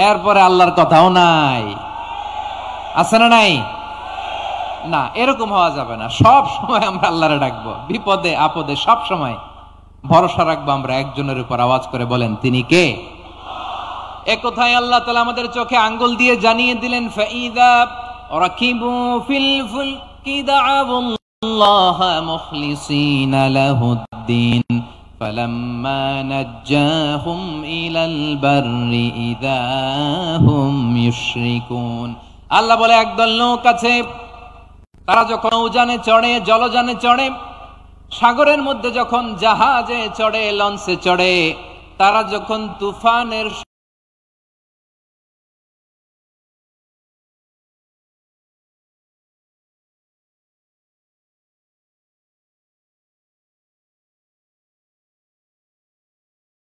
এরপরে আল্লাহর কথাও নাই, আছে না নাই? না, এরকম হওয়া যাবে না। সব সময় আমরা আল্লাহরে ডাকবো, বিপদে আপদে সব সময় ভরসা রাখবো আমরা একজনের উপর। আওয়াজ করে বলেন, তিনি কে? এ কথায় আল্লাহ তাআলা আমাদের চোখে আঙ্গুল দিয়ে জানিয়ে দিলেন, ফাইদা রাকিবু ফিল ফুলকি দা'আবুল্লাহ মুখলিসিনা লাহুদ্দিন ফালাম্মা নাজ্জাহুম ইলাল বাররি ইযা হুম ইউশরিকুন। আল্লাহ বলে, একদল লোক আছে, তারা যখন নৌযানে চড়ে, জলযানে চড়ে, সাগরের মধ্যে যখন জাহাজে চড়ে, লঞ্চে চড়ে, তারা যখন তুফানের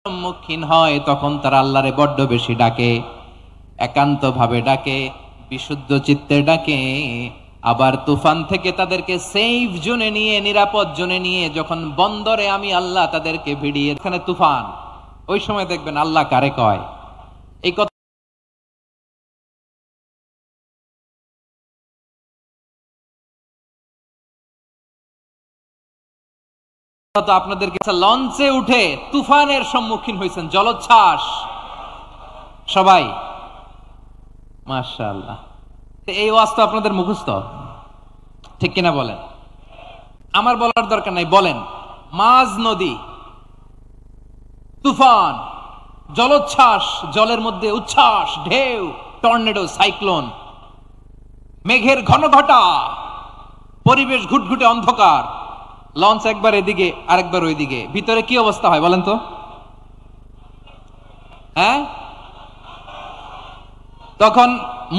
সম্মুখীন হয়, তখন তারা আল্লাহরে বড্ড বেশি ডাকে, একান্ত ভাবে ডাকে, বিশুদ্ধ চিত্তে ডাকে। আবার তুফান থেকে তাদেরকে সেফ জোনে নিয়ে, নিরাপদ জোনে নিয়ে যখন বন্দরে আমি আল্লাহ তাদেরকে ভিড়িয়ে, এখানে তুফান, ওই সময় দেখবেন আল্লাহ কারে কয়। এই কথা তো আপনাদেরকে, লঞ্চে উঠে তুফানের সম্মুখীন হয়েছেন, জলোচ্ছ্বাস সবাই, মাশাআল্লাহ। এই ওয়াজ তো আপনাদের মুখস্থ, ঠিক কিনা বলেন? আমার বলার দরকার নাই, বলেন। মাঝ নদী, তুফান, জলোচ্ছ্বাস, জলের মধ্যে উচ্ছ্বাস, ঢেউ, টর্নেডো, সাইক্লোন, মেঘের ঘনঘটা, পরিবেশ ঘুটঘুটে অন্ধকার, লঞ্চ একবার এদিকে আরেকবার ওইদিকে, ভিতরে কি অবস্থা হয় বলেন তো? হ্যাঁ, তখন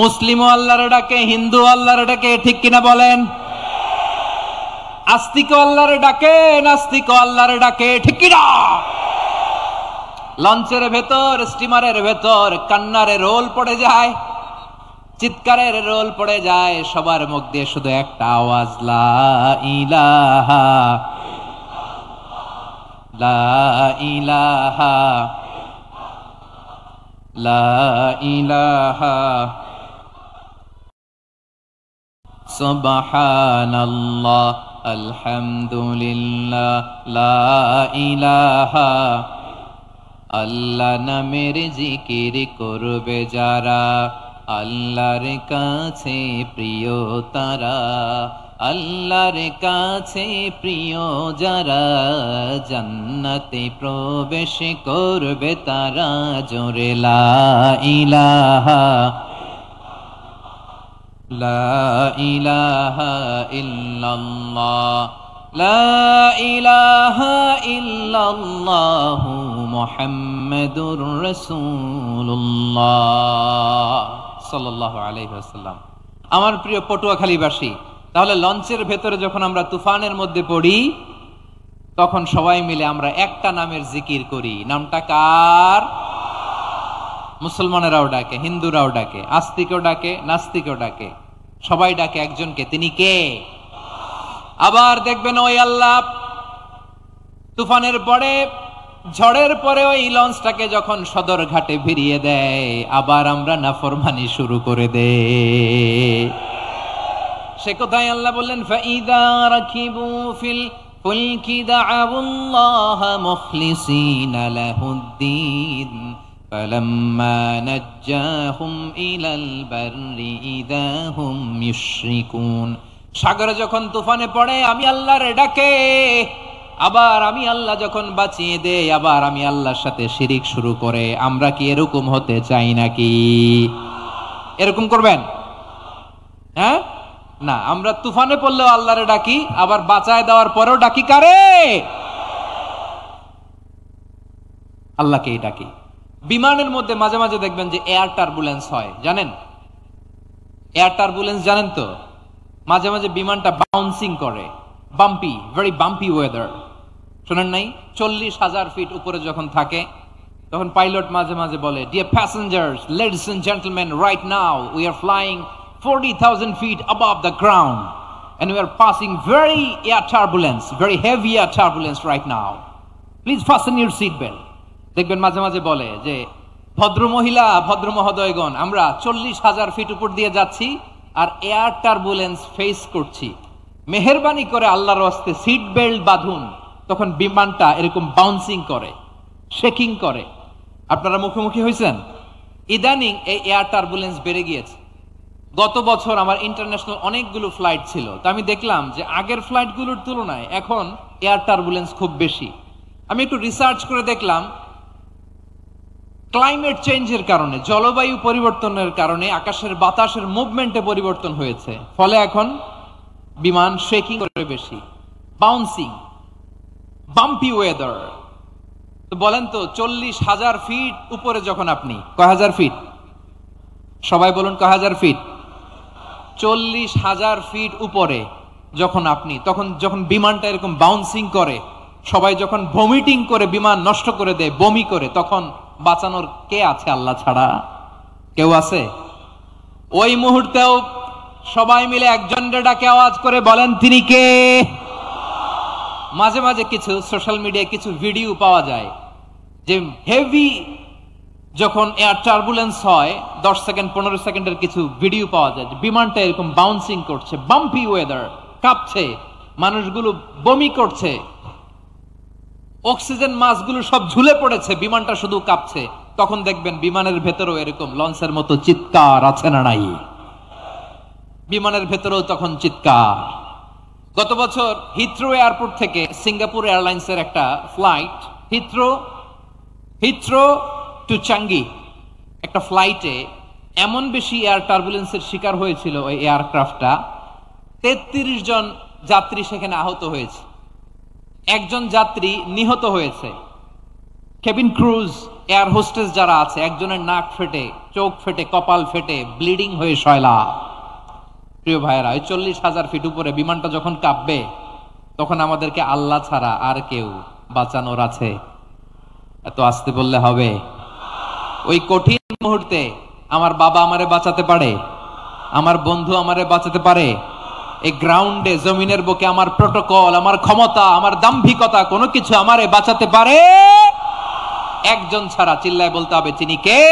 মুসলিমও আল্লাহরে ডাকে, হিন্দু আল্লাহরে ডাকে, ঠিক কিনা বলেন? আস্তিক আল্লাহরে ডাকে, নাস্তিক আল্লাহরে ডাকে, ঠিক কিনা? লঞ্চের ভেতর, স্টিমারের ভেতর কান্নারে রোল পড়ে যায়, চিৎকারের রোল পড়ে যায়, সবার মুখ দিয়ে শুধু একটা আওয়াজ, লা ইলাহা লা ইলাহা লা ইলাহা সুবহানাল্লাহ আলহামদুলিল্লাহ লা ইলাহা। আল্লাহ নামের জিকির করবে যারা, আল্লাহর কাছে প্রিয় তারা, আল্লাহর কাছে প্রিয় যারা, জান্নাতে প্রবেশ করবে তারা, জোরে লা ইলাহা লা ইলাহা ইল্লাল্লাহ লা ইলাহা ইল্লাল্লাহু মুহাম্মাদুর রাসূলুল্লাহ সাল্লাল্লাহু আলাইহি ওয়াসাল্লাম। আমার প্রিয় পটুয়াখালীবাসী, তাহলে লঞ্চের ভেতরে যখন আমরা তুফানের মধ্যে পড়ি, তখন সবাই মিলে আমরা একটা নামের জিকির করি। নামটা কার? মুসলমানেরাও ডাকে, হিন্দুরাও ডাকে, আস্তিকও ডাকে, নাস্তিকও ডাকে, সবাই ডাকে একজনকে, তিনি কে? আবার দেখবেন ওই আল্লাহ তুফানের পরে, ঝড়ের পরে ওই লঞ্চটাকে যখন সদর ঘাটে ফিরিয়ে দেয়, আবার আমরা নাফরমানি শুরু করে দেই। সে কথায় আল্লাহ বললেন, ফাইদা রাকিবু ফিল ফুলকি দা'আবুল্লাহ মুখলিসিনা লাহুদ্দিন ফালাম্মা নাজ্জাহুম ইলাল বাররি ইযা হুম ইউশরিকুন। সাগরে যখন তুফানে পড়ে আমি আল্লাহর ডাকে, আবার আমি আল্লাহ যখন বাঁচিয়ে দেই, আবার আমি আল্লাহর সাথে শিরিক শুরু করে। আমরা কি এরকম হতে চাই নাকি? এরকম করবেন? হ্যাঁ না, আমরা তুফানে পড়লেও আল্লাহরে ডাকি, আবার বাঁচায় দেওয়ার পরেও ডাকি কারে? আল্লাহকেই ডাকি। বিমানের মধ্যে মাঝে মাঝে দেখবেন যে এয়ার টার্বুলেন্স হয়, জানেন? এয়ার টার্বুলেন্স জানেন তো? মাঝে মাঝে বিমানটা বাউন্সিং করে, বাম্পি, ভেরি বাম্পি ওয়েদার। শোনেন নাই? 40,000 ফিট উপরে যখন থাকে, তখন পাইলট মাঝে মাঝে বলে, dear passengers, ladies and gentleman, right now we are flying 40,000 feet above the ground and we are passing very air turbulence, very heavy air turbulence right now. Please fasten your seat belt. দেখবেন মাঝে মাঝে বলে যে ভদ্র মহিলা, ভদ্র মহোদয়গণ, আমরা 40,000 ফিট উপর দিয়ে যাচ্ছি আর এয়ার টার্বুলেন্স ফেস করছি। মেহেরবানি করে আল্লাহর ওয়াস্তে সিট বেল্ট বাঁধুন। তখন বিমানটা এরকম বাউন্সিং করে, শেকিং করে। আপনারা মুখোমুখি হয়েছেন? ইদানিং এই এয়ার টার্বুলেন্স বেড়ে গিয়েছে। গত বছর আমার ইন্টারন্যাশনাল অনেকগুলো ফ্লাইট ছিল, তো আমি দেখলাম যে আগের ফ্লাইটগুলোর তুলনায় এখন এয়ার টার্বুলেন্স খুব বেশি। আমি একটু রিসার্চ করে দেখলাম, ক্লাইমেট চেঞ্জের কারণে, জলবায়ু পরিবর্তনের কারণে আকাশের বাতাসের মুভমেন্টে পরিবর্তন হয়েছে, ফলে এখন বিমান শেকিং করে বেশি, বাউন্সিং, বাম্পি ওয়েদার। তো বলেন তো, 40,000 ফিট উপরে যখন আপনি, কয় হাজার ফিট? সবাই বলুন, কয় হাজার ফিট? 40,000 ফিট উপরে যখন আপনি, তখন যখন বিমানটা এরকম বাউন্সিং করে, সবাই যখন ভমিটিং করে বিমান নষ্ট করে দেয়, বমি করে, তখন বাঁচানোর কে আছে আল্লাহ ছাড়া? কেউ আছে? ওই মুহূর্তেও সবাই মিলে একজনের ডাকে আওয়াজ করে বলেন, তিনি কে? মাঝে মাঝে কিছু সোশ্যাল মিডিয়ায় কিছু ভিডিও পাওয়া যায় যে হেভি যখন এয়ার টার্বুলেন্স হয়, 10 সেকেন্ড 15 সেকেন্ডের কিছু ভিডিও পাওয়া যায় যে বিমানটা এরকম বাউন্সিং করছে, বাম্পি ওয়েদার, কাঁপছে, মানুষগুলো বমি করছে, অক্সিজেন মাসগুলো সব ঝুলে পড়েছে, বিমানটা শুধু কাঁপছে। তখন দেখবেন বিমানের ভেতরেও এরকম লঞ্চের মতো চিৎকার আছে না নাই? বিমানের ভেতরেও তখন চিৎকার। গত বছর হিথ্রো এয়ারপোর্ট থেকে সিঙ্গাপুর এয়ারলাইন্সের একটা ফ্লাইট, হিথ্রো টু চাঙ্গি, একটা ফ্লাইটে এমন বেশি এয়ার টার্বুলেন্সের শিকার হয়েছিল ওই এয়ারক্রাফটটা, 33 জন যাত্রী সেখানে আহত হয়েছে, একজন যাত্রী নিহত হয়েছে। কেবিন ক্রুজ, এয়ার হোস্টেস যারা আছে, একজনের নাক ফেটে, চোখ ফেটে, কপাল ফেটে, ব্লিডিং হয়ে শয়লা। প্রিয় ভাইয়েরা, ওই 40,000 ফিট উপরে বিমানটা যখন কাঁপবে, তখন আমাদেরকে আল্লাহ ছাড়া আর কেউ বাঁচানোর আছে? এত আসতে বললে হবে? ওই কঠিন মুহূর্তে আমার বাবা আমারে বাঁচাতে পারে, আমার বন্ধু আমারে বাঁচাতে পারে। এই গ্রাউন্ডে, জমিনের বুকে আমার প্রোটোকল, আমার ক্ষমতা, আমার দাম্ভিকতা, কোনো কিছু আমারে বাঁচাতে পারে একজন ছাড়া। চিল্লায় বলতে হবে, তিনি কে?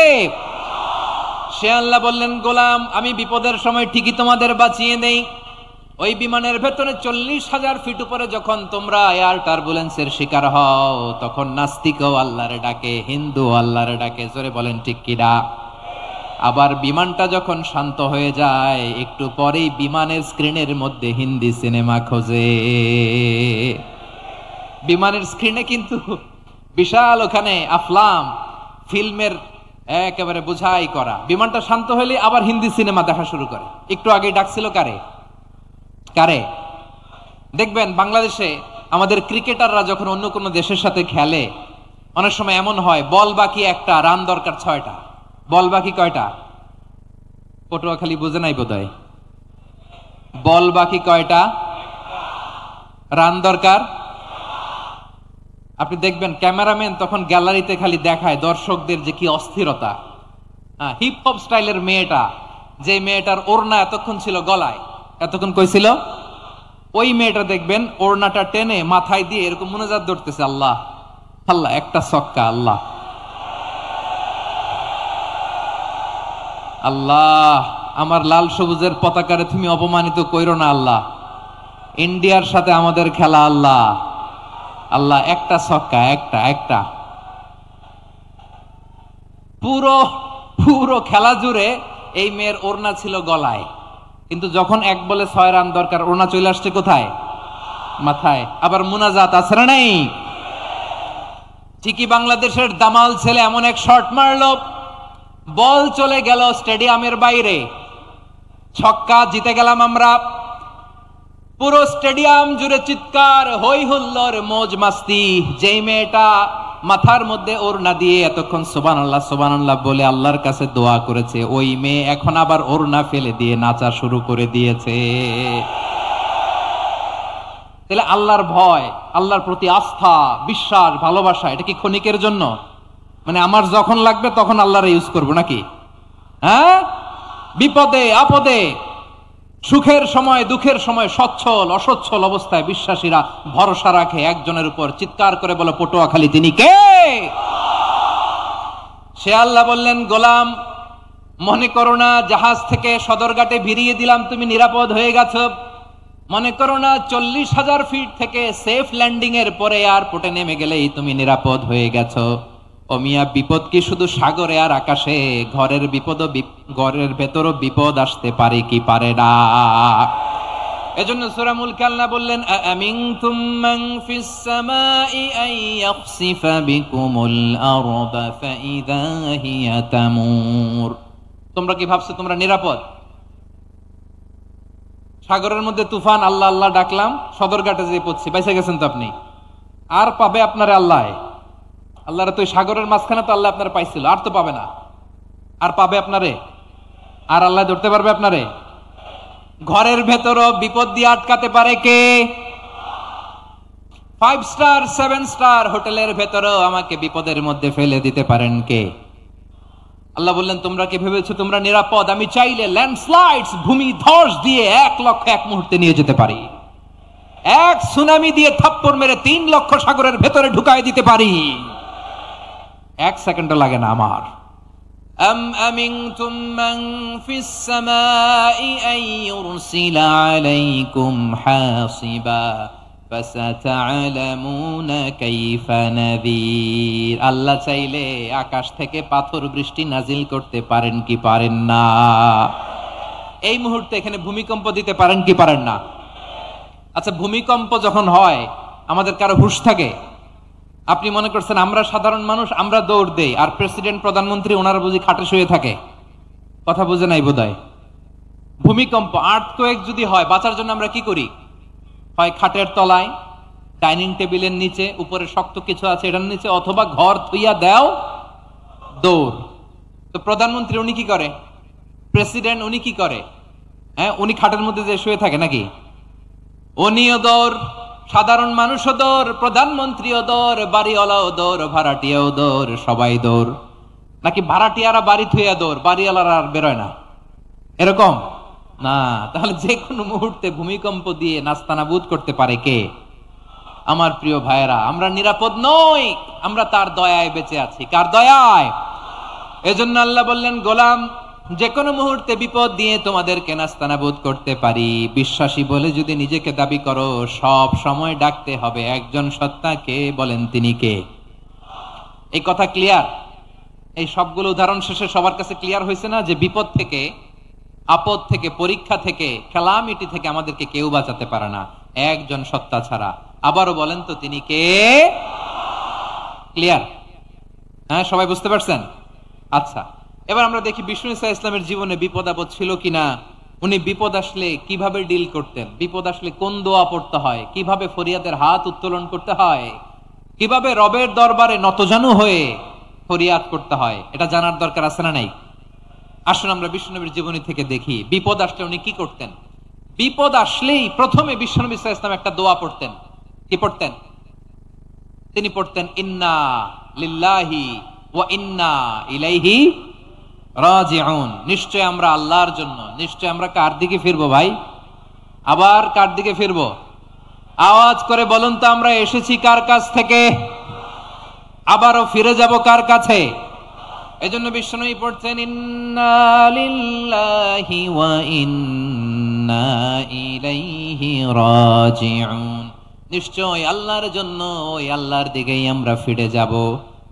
সে আল্লাহ বললেন, গোলাম, আমি বিপদের সময় ঠিকই তোমাদের বাঁচিয়ে দেই। ওই বিমানের ভেতরে 40,000 ফিট উপরে যখন তোমরা এয়ার টার্বুলেন্সের শিকার হও, তখন নাস্তিকও আল্লাহরে ডাকে, হিন্দু আল্লাহরে ডাকে। জোরে বলেন ঠিক কিনা? আবার বিমানটা যখন শান্ত হয়ে যায়, একটু পরেই বিমানের স্ক্রিনের মধ্যে হিন্দি সিনেমা খোঁজে। বিমানের স্ক্রিনে কিন্তু বিশাল ওখানে আফলাম, ফিল্মের একেবারে বুঝাই করা। বিমানটা শান্ত হলে আবার হিন্দি সিনেমা দেখা শুরু করে। একটু আগে ডাকছিল কারে? দেখবেন বাংলাদেশে আমাদের ক্রিকেটাররা যখন অন্য কোনো দেশের সাথে খেলে, অনেক সময় এমন হয়, বল বাকি একটা, রান দরকার 6টা। বল বাকি কয়টা? পটুয়াখালী বুঝে নাই বোধহয়। বল বাকি কয়টা? রান দরকার। আপনি দেখবেন ক্যামেরাম্যান তখন গ্যালারিতে খালি দেখায় দর্শকদের যে কি অস্থিরতা। হিপ হপ স্টাইলের মেয়েটা, যে মেয়েটার ওড়না এতক্ষণ ছিল গলায়, এতক্ষণ কই ছিল, ওই মেয়েটা দেখবেন ওড়নাটা টেনে মাথায় দিয়ে এরকম মুনাজাত ধরতেছে, আল্লাহ আল্লাহ, একটা ছক্কা, আল্লাহ আল্লাহ, আমার লাল সবুজের পতাকারে তুমি অপমানিত কইরো না আল্লাহ, ইন্ডিয়ার সাথে আমাদের খেলা, আল্লাহ আল্লাহ, একটা ছক্কা, একটা। পুরো খেলা জুড়ে এই মেয়ের ওড়না ছিল গলায়, কিন্তু যখন এক বলে 6 রান দরকার, ওড়না চলে আসছে কোথায়? মাথায়। আবার মুনাজাত আছে না নাই? ঠিকই বাংলাদেশের দামাল ছেলে এমন এক শট মারলো, বল চলে গেল স্টেডিয়ামের বাইরে, ছক্কা, জিতে গেলাম আমরা। পুরো স্টেডিয়াম জুড়ে চিৎকার, হই হুল্লোড়, মৌজ মাস্তি। যেই মেয়েটা মাথার মধ্যে ওড়না দিয়ে এতক্ষণ সুবহানাল্লাহ সুবহানাল্লাহ বলে আল্লাহর কাছে দোয়া করেছে, ওই মেয়ে এখন আবার ওড়না ফেলে দিয়ে নাচা শুরু করে দিয়েছে। তাহলে আল্লাহর ভয়, আল্লাহর প্রতি আস্থা, বিশ্বাস, ভালোবাসা, এটা কি ক্ষণিকের জন্য? মানে আমার যখন লাগবে তখন আল্লাহরে ইউজ করবো নাকি? হ্যাঁ, বিপদে আপদে, সুখের সময় দুঃখের সময়, সচ্ছল অসচ্ছল অবস্থায় বিশ্বাসীরা ভরসা রাখে একজনের উপর। চিৎকার করে বলে, পটুয়াখালী তিনি কে? সে আল্লাহ বললেন, গোলাম মনে করো না জাহাজ থেকে সদরঘাটে ভিড়িয়ে দিলাম তুমি নিরাপদ হয়ে গেছো, মনে করো না 40,000 ফিট থেকে সেফ ল্যান্ডিং এর পরে এয়ারপোর্টে নেমে গেলেই তুমি নিরাপদ হয়ে গেছো। ও মিয়া, বিপদ কি শুধু সাগরে আর আকাশে? ঘরের ঘরের ভেতরও বিপদ আসতে পারে কি পারে না? এজন্য সূরা মুলকে আল্লাহ বললেন, আমিনতুম মান ফিস সামাই আন ইয়াখসিফা বিকুমুল আরদা ফাইযা হিয়া তামুর। তোমরা কি ভাবছো তোমরা নিরাপদ? সাগরের মধ্যে তুফান, আল্লাহ আল্লাহ ডাকলাম, সদরঘাটে যেয়ে পড়ছি, বাইসে গেছেন তো আপনি। আর পাবে আপনারে আল্লাহ? আল্লাহর তো সাগরের মাঝখানে তো আল্লাহ আপনারা পাইছিল, আর তো পাবে না। আর পাবে আপনারে? আর আল্লাহ ধরতে পারবে আপনারে? ঘরের ভেতরও বিপদ দিয়ে আটকাতে পারে কে? 5 স্টার 7 স্টার হোটেলের ভেতরও আমাকে বিপদের মধ্যে ফেলে দিতে পারেন কে? আল্লাহ বললেন, তোমরা কি ভেবেছো তোমরা নিরাপদ? আমি চাইলে ল্যান্ডস্লাইডস, ভূমি ধস দিয়ে 1 লক্ষ এক মুহূর্তে নিয়ে যেতে পারি। এক সুনামি দিয়ে থাপ্পড় মেরে 3 লক্ষ সাগরের ভেতরে ঢুকায় দিতে পারি। 1 সেকেন্ডও লাগে না আমার। আম আমিনতুম মান ফিস সামাই আন ইউরসিলা আলাইকুম হাসিবা ফাসাতা'লামুনা কাইফা নাযীর। আল্লাহ চাইলে আকাশ থেকে পাথর বৃষ্টি নাজিল করতে পারেন কি পারেন না? এই মুহূর্তে এখানে ভূমিকম্প দিতে পারেন কি পারেন না? আচ্ছা, ভূমিকম্প যখন হয় আমাদের কারো হুঁশ থাকে? আপনি মনে করছেন আমরা সাধারণ মানুষ, আমরা দৌড় দেই, আর প্রেসিডেন্ট প্রধানমন্ত্রী ওনারা বুঝি খাটে শুয়ে থাকে? কথা বুঝে নাই বোধহয়। ভূমিকম্প, আর্থকোয়েক যদি হয়, বাঁচার জন্য আমরা কি করি? হয় খাটের তলায়, ডাইনিং টেবিলের নিচে, উপরে শক্ত কিছু আছে এটার নিচে, অথবা ঘর থুইয়া দেও দৌড়। তো প্রধানমন্ত্রী উনি কি করে? প্রেসিডেন্ট উনি কি করে? হ্যাঁ, উনি খাটের মধ্যে যে শুয়ে থাকে নাকি? উনিও দৌড়, সাধারণ মানুষও দৌড়, প্রধানমন্ত্রীও দৌড়, বাড়িওয়ালাও দৌড়, ভাড়াটিয়াও দৌড়, সবাই দৌড়। নাকি ভাড়াটিয়ারা বাড়ি থুইয়া দৌড়, বাড়িওয়ালারা আর বেরোয় না? এরকম না। তাহলে যে কোনো মুহূর্তে ভূমিকম্প দিয়ে নাস্তানাবুদ করতে পারে কে? আমার প্রিয় ভাইয়েরা, আমরা নিরাপদ নই, আমরা তার দয়ায় বেঁচে আছি। কার দয়ায়? এজন্য আল্লাহ বললেন, গোলাম যে কোনো মুহূর্তে বিপদ দিয়ে তোমাদেরকে নাস্তানাবুদ করতে পারি। বিশ্বাসী বলে যদি নিজেকে দাবি করো, সব সময় ডাকতে হবে একজন সত্তাকে। বলেন তিনি কে? এই কথা ক্লিয়ার? এই সবগুলো উদাহরণ শেষে সবার কাছে ক্লিয়ার হয়েছে না যে বিপদ থেকে, আপদ থেকে, পরীক্ষা থেকে, ক্যালামিটি থেকে আমাদেরকে কেউ বাঁচাতে পারে না একজন সত্তা ছাড়া। আবারও বলেন তো তিনি কে? ক্লিয়ার? হ্যাঁ, সবাই বুঝতে পারছেন? আচ্ছা, এবার আমরা দেখি বিষ্ণু ঈসা ইসলামের জীবনে বিপদ আপদ ছিল কিনা। উনি বিপদ আসলে কিভাবে ডিল করতেন, বিপদ আসলে কোন দোয়া পড়তে হয়, কিভাবে ফরিয়াদের হাত উত্তোলন করতে হয়, কিভাবে রবের দরবারে নতজানু হয়ে ফরিয়াদ করতে হয়, এটা জানার দরকার আছে না নাই? আসুন আমরা বিষ্ণুনবীর জীবনী থেকে দেখি বিপদ আসলে উনি কি করতেন। বিপদ আসলেই প্রথমে বিষ্ণু ঈসা ইসলাম একটা দোয়া পড়তেন। কি পড়তেন? তিনি পড়তেন, ইন্না লিল্লাহি ওয়া ইন্না ইলাইহি রাজিউন। নিশ্চয় আমরা আল্লাহর জন্য, নিশ্চয় আমরা কার দিকে ফিরবো ভাই? আবার কার দিকে ফিরবো? আওয়াজ করে বলুন তো, আমরা এসেছি কার কাছ থেকে, আবারও ফিরে যাব কার কাছে? এজন্য বিষ্ণুই পড়ছেন, ইন্না লিল্লাহি ওয়া ইন্না ইলাইহি রাজিউন। নিশ্চয় আল্লাহর জন্য, ওই আল্লাহর দিকেই আমরা ফিরে যাব।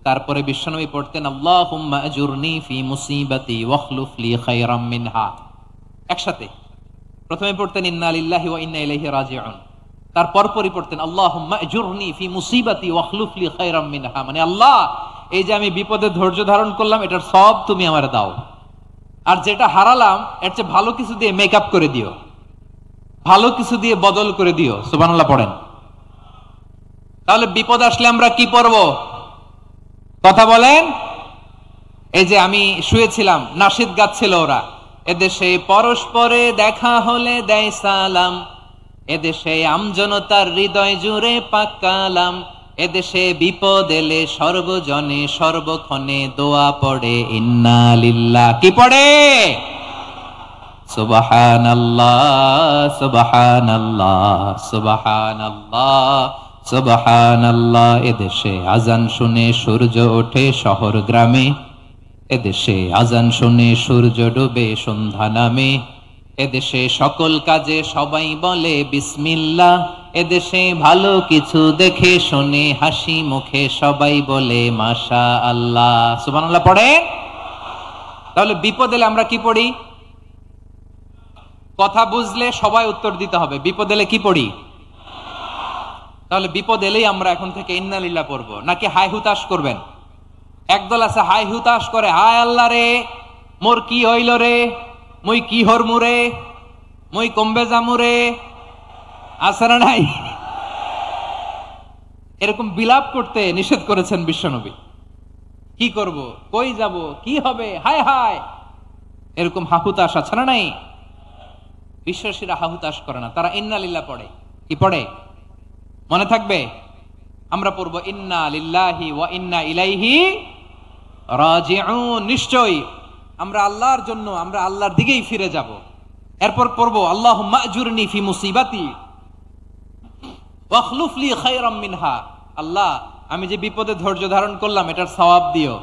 তারপরে বিশ্বনবী পড়তেন, আল্লাহুম্মা আজুরনি ফি মুসিবাতি ওয়াখলুফ লি খায়রাম মিনহা। একসাথে প্রথমে পড়তেন ইন্না লিল্লাহি ওয়া ইন্না ইলাইহি রাজিউন, তারপর পড়তেন আল্লাহুম্মা আজুরনি ফি মুসিবাতি ওয়াখলুফ লি খায়রাম মিনহা। মানে আল্লাহ, এই যে আমি বিপদে ধৈর্য ধারণ করলাম, এটার সব তুমি আমারে দাও, আর যেটা হারালাম এর চেয়ে ভালো কিছু দিয়ে মেকআপ করে দিও, ভালো কিছু দিয়ে বদল করে দিও। সুবহানাল্লাহ পড়েন। তাহলে বিপদ আসলে আমরা কি পড়ব? কথা বলেন। এই যে আমি শুয়েছিলাম, নাশিদ গাচ্ছিল ওরা, এদেশে পরস্পরে দেখা হলে দেয় সালাম, এদেশে আমজনতার হৃদয় জুড়ে পাকালাম, এদেশে বিপদ এলে সর্বজনে সর্বক্ষণে দোয়া পড়ে ইন্না লিল্লাহ। কি পড়ে? সুবহানাল্লাহ সুবহানাল্লাহ সুবহানাল্লাহ সুবহানাল্লাহ। এদেশে আজান শুনে সূর্য ওঠে শহর গ্রামে, এদেশে আজান শুনে সূর্য ডুবে সন্ধ্যা নামে, এদেশে সকল কাজে সবাই বলে বিসমিল্লাহ, এদেশে ভালো কিছু দেখে শুনে হাসি মুখে সবাই বলে মাশা আল্লাহ। সুবহানাল্লাহ পড়েন। তাহলে বিপদ এলে আমরা কি পড়ি? কথা বুঝলে সবাই উত্তর দিতে হবে। বিপদ এলে কি পড়ি? তাহলে বিপদ এলেই আমরা এখন থেকে ইন্না লিল্লাহ পড়বো, নাকি হাই হুতাশ করবেন? একদল আছে হাই হুতাশ করে, হায় আল্লাহ রে মোর কি হইল রে, মুই কি হরমু রে, মুই কমবে জামু রে, আছে না নাই? এরকম বিলাপ করতে নিষেধ করেছেন বিশ্বনবী। কি করব, কই যাব, কি হবে, হায় হায়, এরকম হাহুতাশ আছে না নাই? বিশ্বাসীরা হাহুতাশ করে না, তারা ইন্না লিল্লাহ পড়ে। কি পড়ে মনে থাকবে? আমরা পড়বো ইন্না লিল্লাহি ওয়া ইন্না ইলাইহি রাজিউন। নিশ্চয়ই আমরা আল্লাহর জন্য, আমরা আল্লাহর দিকেই ফিরে যাব। এরপর পড়বো আল্লাহুম্মা আজুরনি ফি মুসিবাতি ওয়াখলুফ লি খায়রাম মিনহা। আল্লাহ, আমি যে বিপদে ধৈর্য ধারণ করলাম এটার সওয়াব দিও,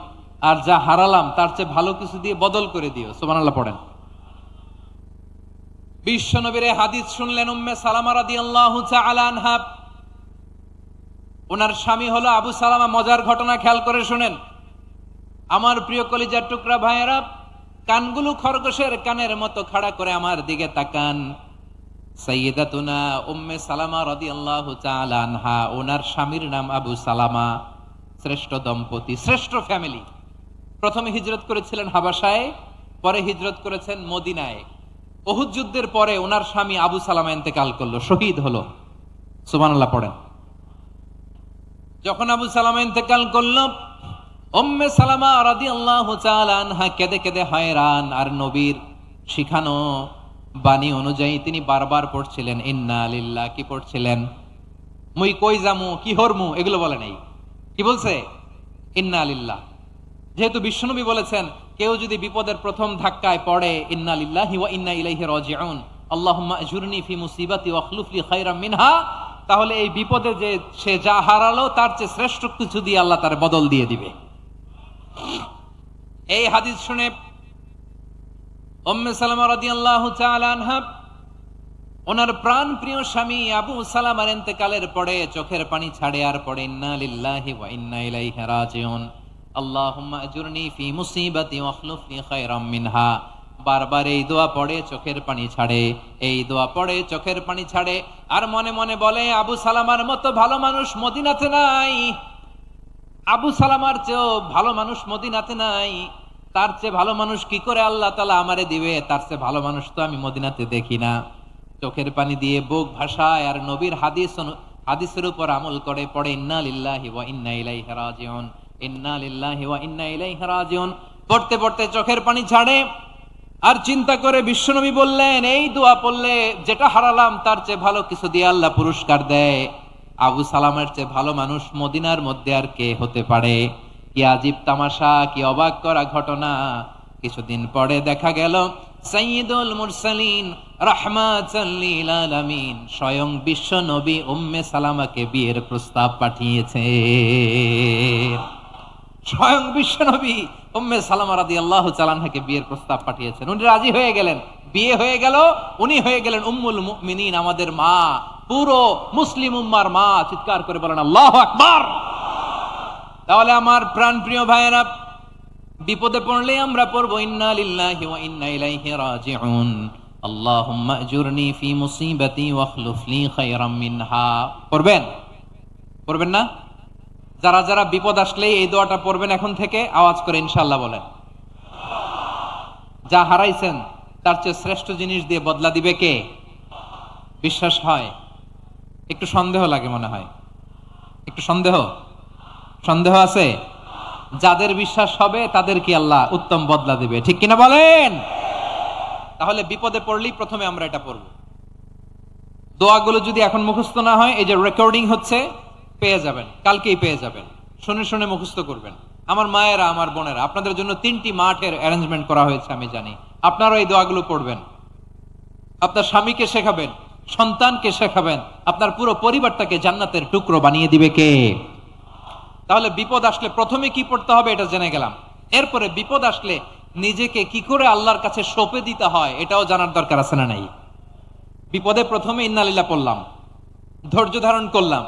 আর যা হারালাম তার চেয়ে ভালো কিছু দিয়ে বদল করে দিও। সুবহানাল্লাহ পড়েন। বিশ্বনবীর হাদিস শুনলেন উম্মে সালামা রাদিয়াল্লাহু তাআলা আনহা। ওনার স্বামী হলো আবু সালামা। মজার ঘটনা খেয়াল করে শুনেন আমার প্রিয় কলিজার টুকরা ভাইয়েরা। কানগুলো খরগোশের কানের মতো খাড়া করে আমার দিকে তাকান। সাইয়্যিদাতুনা উম্মে সালামা রাদিয়াল্লাহু তাআলা আনহা, ওনার স্বামীর নাম আবু সালামা। শ্রেষ্ঠ দম্পতি, শ্রেষ্ঠ ফ্যামিলি। প্রথমে হিজরত করেছিলেন হাবাসায়, পরে হিজরত করেছেন মদিনায়। উহুদ যুদ্ধের পরে ওনার স্বামী আবু সালামা ইন্তেকাল করলো, শহীদ হলো। সুবহানাল্লাহ পড়েন। যখন আবু সালামা ইন্তেকাল করলো, উম্মে সালামা রাদিয়াল্লাহু তাআলা আনহা কেঁদে কেঁদে হয়রান। আর নবীর শিখানো বাণী অনুযায়ী তিনি বারবার পড়ছিলেন ইন্না লিল্লাহ। কি পড়ছিলেন? মুই কই জামু, কি হরমু, এগুলো বলে নাই। কি বলছে? ইন্না লিল্লাহ। যেহেতু বিশ্বনবী বলেছেন কেউ যদি বিপদের প্রথম ধাক্কায় পড়ে ইন্না লিল্লাহি ওয়া ইন্না ইলাইহি রাজিউন, আল্লাহুম্মা আজুরনি ফি মুসিবাতি ওয়াখলুফ লি খায়রাম মিনহা, তাহলে এই বিপদে যে সে যা হারালো তার চেয়ে শ্রেষ্ঠ কিছু দিয়ে আল্লাহ তার বদল দিয়ে দিবে। এই হাদিস শুনে উম্মে সালামা রাদিয়াল্লাহু তাআলা আনহা ওনার প্রাণ প্রিয় স্বামী আবু সালামার ইন্তেকালের পরে চোখের পানি ছাড়ে আর পড়ে ইন্না লিল্লাহি ওয়া ইন্না ইলাইহি রাজিউন, আল্লাহুম্মা আজুরনি ফি মুসিবাতি ওয়াখলুফ লি খায়রাম মিনহা। বারবার এই দোয়া পড়ে চোখের পানি ছাড়ে, এই দোয়া পড়ে চোখের পানি ছাড়ে। আর মনে মনে বলে আবু সালামার মতো ভালো মানুষ মদিনাতে নাই, আবু সালামার চেয়েও ভালো মানুষ মদিনাতে নাই। তার চেয়ে ভালো মানুষ কি করে আল্লাহ তাআলা আমারে দিবে? তার চেয়ে ভালো মানুষ তো আমি মদিনাতে দেখি না। চোখের পানি দিয়ে বুক ভাসায় আর নবীর হাদিসের উপর আমল করে পড়ে ইন্না লিল্লাহি ওয়া ইন্না ইলাইহি রাজিউন, ইন্না লিল্লাহি ওয়া ইন্না ইলাইহি রাজিউন। পড়তে পড়তে চোখের পানি ছাড়ে আর চিন্তা করে বিশ্বনবী বললেন এই দোয়া পড়লে যেটা হারালাম তার চেয়ে ভালো কিছু দিয়ে আল্লাহ পুরস্কার দেয়। আবু সালামের চেয়ে ভালো মানুষ মদিনার মধ্যে আর কে হতে পারে? কি আজীব তামাশা, কি অবাক করা ঘটনা। কিছুদিন পরে দেখা গেল সাইয়্যিদুল মুরসালিন রাহমাতাল লিল আলামিন স্বয়ং বিশ্ব নবী উম্মে সালামাকে বিয়ের প্রস্তাব পাঠিয়েছে। স্বয়ং বিশ্ব নবী উম্মে সালামা রাদিয়াল্লাহু তাআলা আনহাকে বিয়ের প্রস্তাব পাঠিয়েছেন। উনি রাজি হয়ে গেলেন, বিয়ে হয়ে গেল। উনি হয়ে গেলেন উম্মুল মুমিনিন, আমাদের মা, পুরো মুসলিম উম্মার মা। চিৎকার করে বলেন আল্লাহু আকবার। তাহলে আমার প্রাণ প্রিয় ভাইয়েরা, বিপদে পড়লে আমরা পড়বো ইন্না লিল্লাহি ওয়া ইন্না ইলাইহি রাজিউন, আল্লাহুম্মা আজুরনি ফি মুসিবাতি ওয়াখলুফ লি খায়রাম মিনহা। পড়বেন? পড়বেন না? যারা যারা বিপদ আসলেই এই দোয়াটা পড়বেন এখন থেকে আওয়াজ করে ইনশাআল্লাহ বলেন। যা হারাইছেন তার চেয়ে শ্রেষ্ঠ জিনিস দিয়ে বদলা দিবে কে? বিশ্বাস হয়? একটু সন্দেহ লাগে মনে হয়, একটু সন্দেহ আছে? যাদের বিশ্বাস হবে তাদের কি আল্লাহ উত্তম বদলা দিবে, ঠিক কিনা বলেন? তাহলে বিপদে পড়লেই প্রথমে আমরা এটা পড়ব। দোয়াগুলো যদি এখন মুখস্থ না হয়, এই যে রেকর্ডিং হচ্ছে, পেয়ে যাবেন, কালকেই পেয়ে যাবেন। শুনে শুনে মুখস্থ করবেন। আমার মায়েরা, আমার বোনেরা, আপনাদের জন্য 3টি মাঠের অ্যারেঞ্জমেন্ট করা হয়েছে, আমি জানি। আপনারা এই দোয়াগুলো পড়বেন, আপনার স্বামীকে শেখাবেন, সন্তানকে শেখাবেন, আপনার পুরো পরিবারটাকে জান্নাতের টুকরো বানিয়ে দিবে কে? তাহলে বিপদ আসলে প্রথমে কি পড়তে হবে এটা জেনে গেলাম। এরপরে বিপদ আসলে নিজেকে কি করে আল্লাহর কাছে সঁপে দিতে হয় এটাও জানার দরকার আছে না নাই? বিপদে প্রথমে ইন্নালিল্লাহ পড়লাম, ধৈর্য ধারণ করলাম,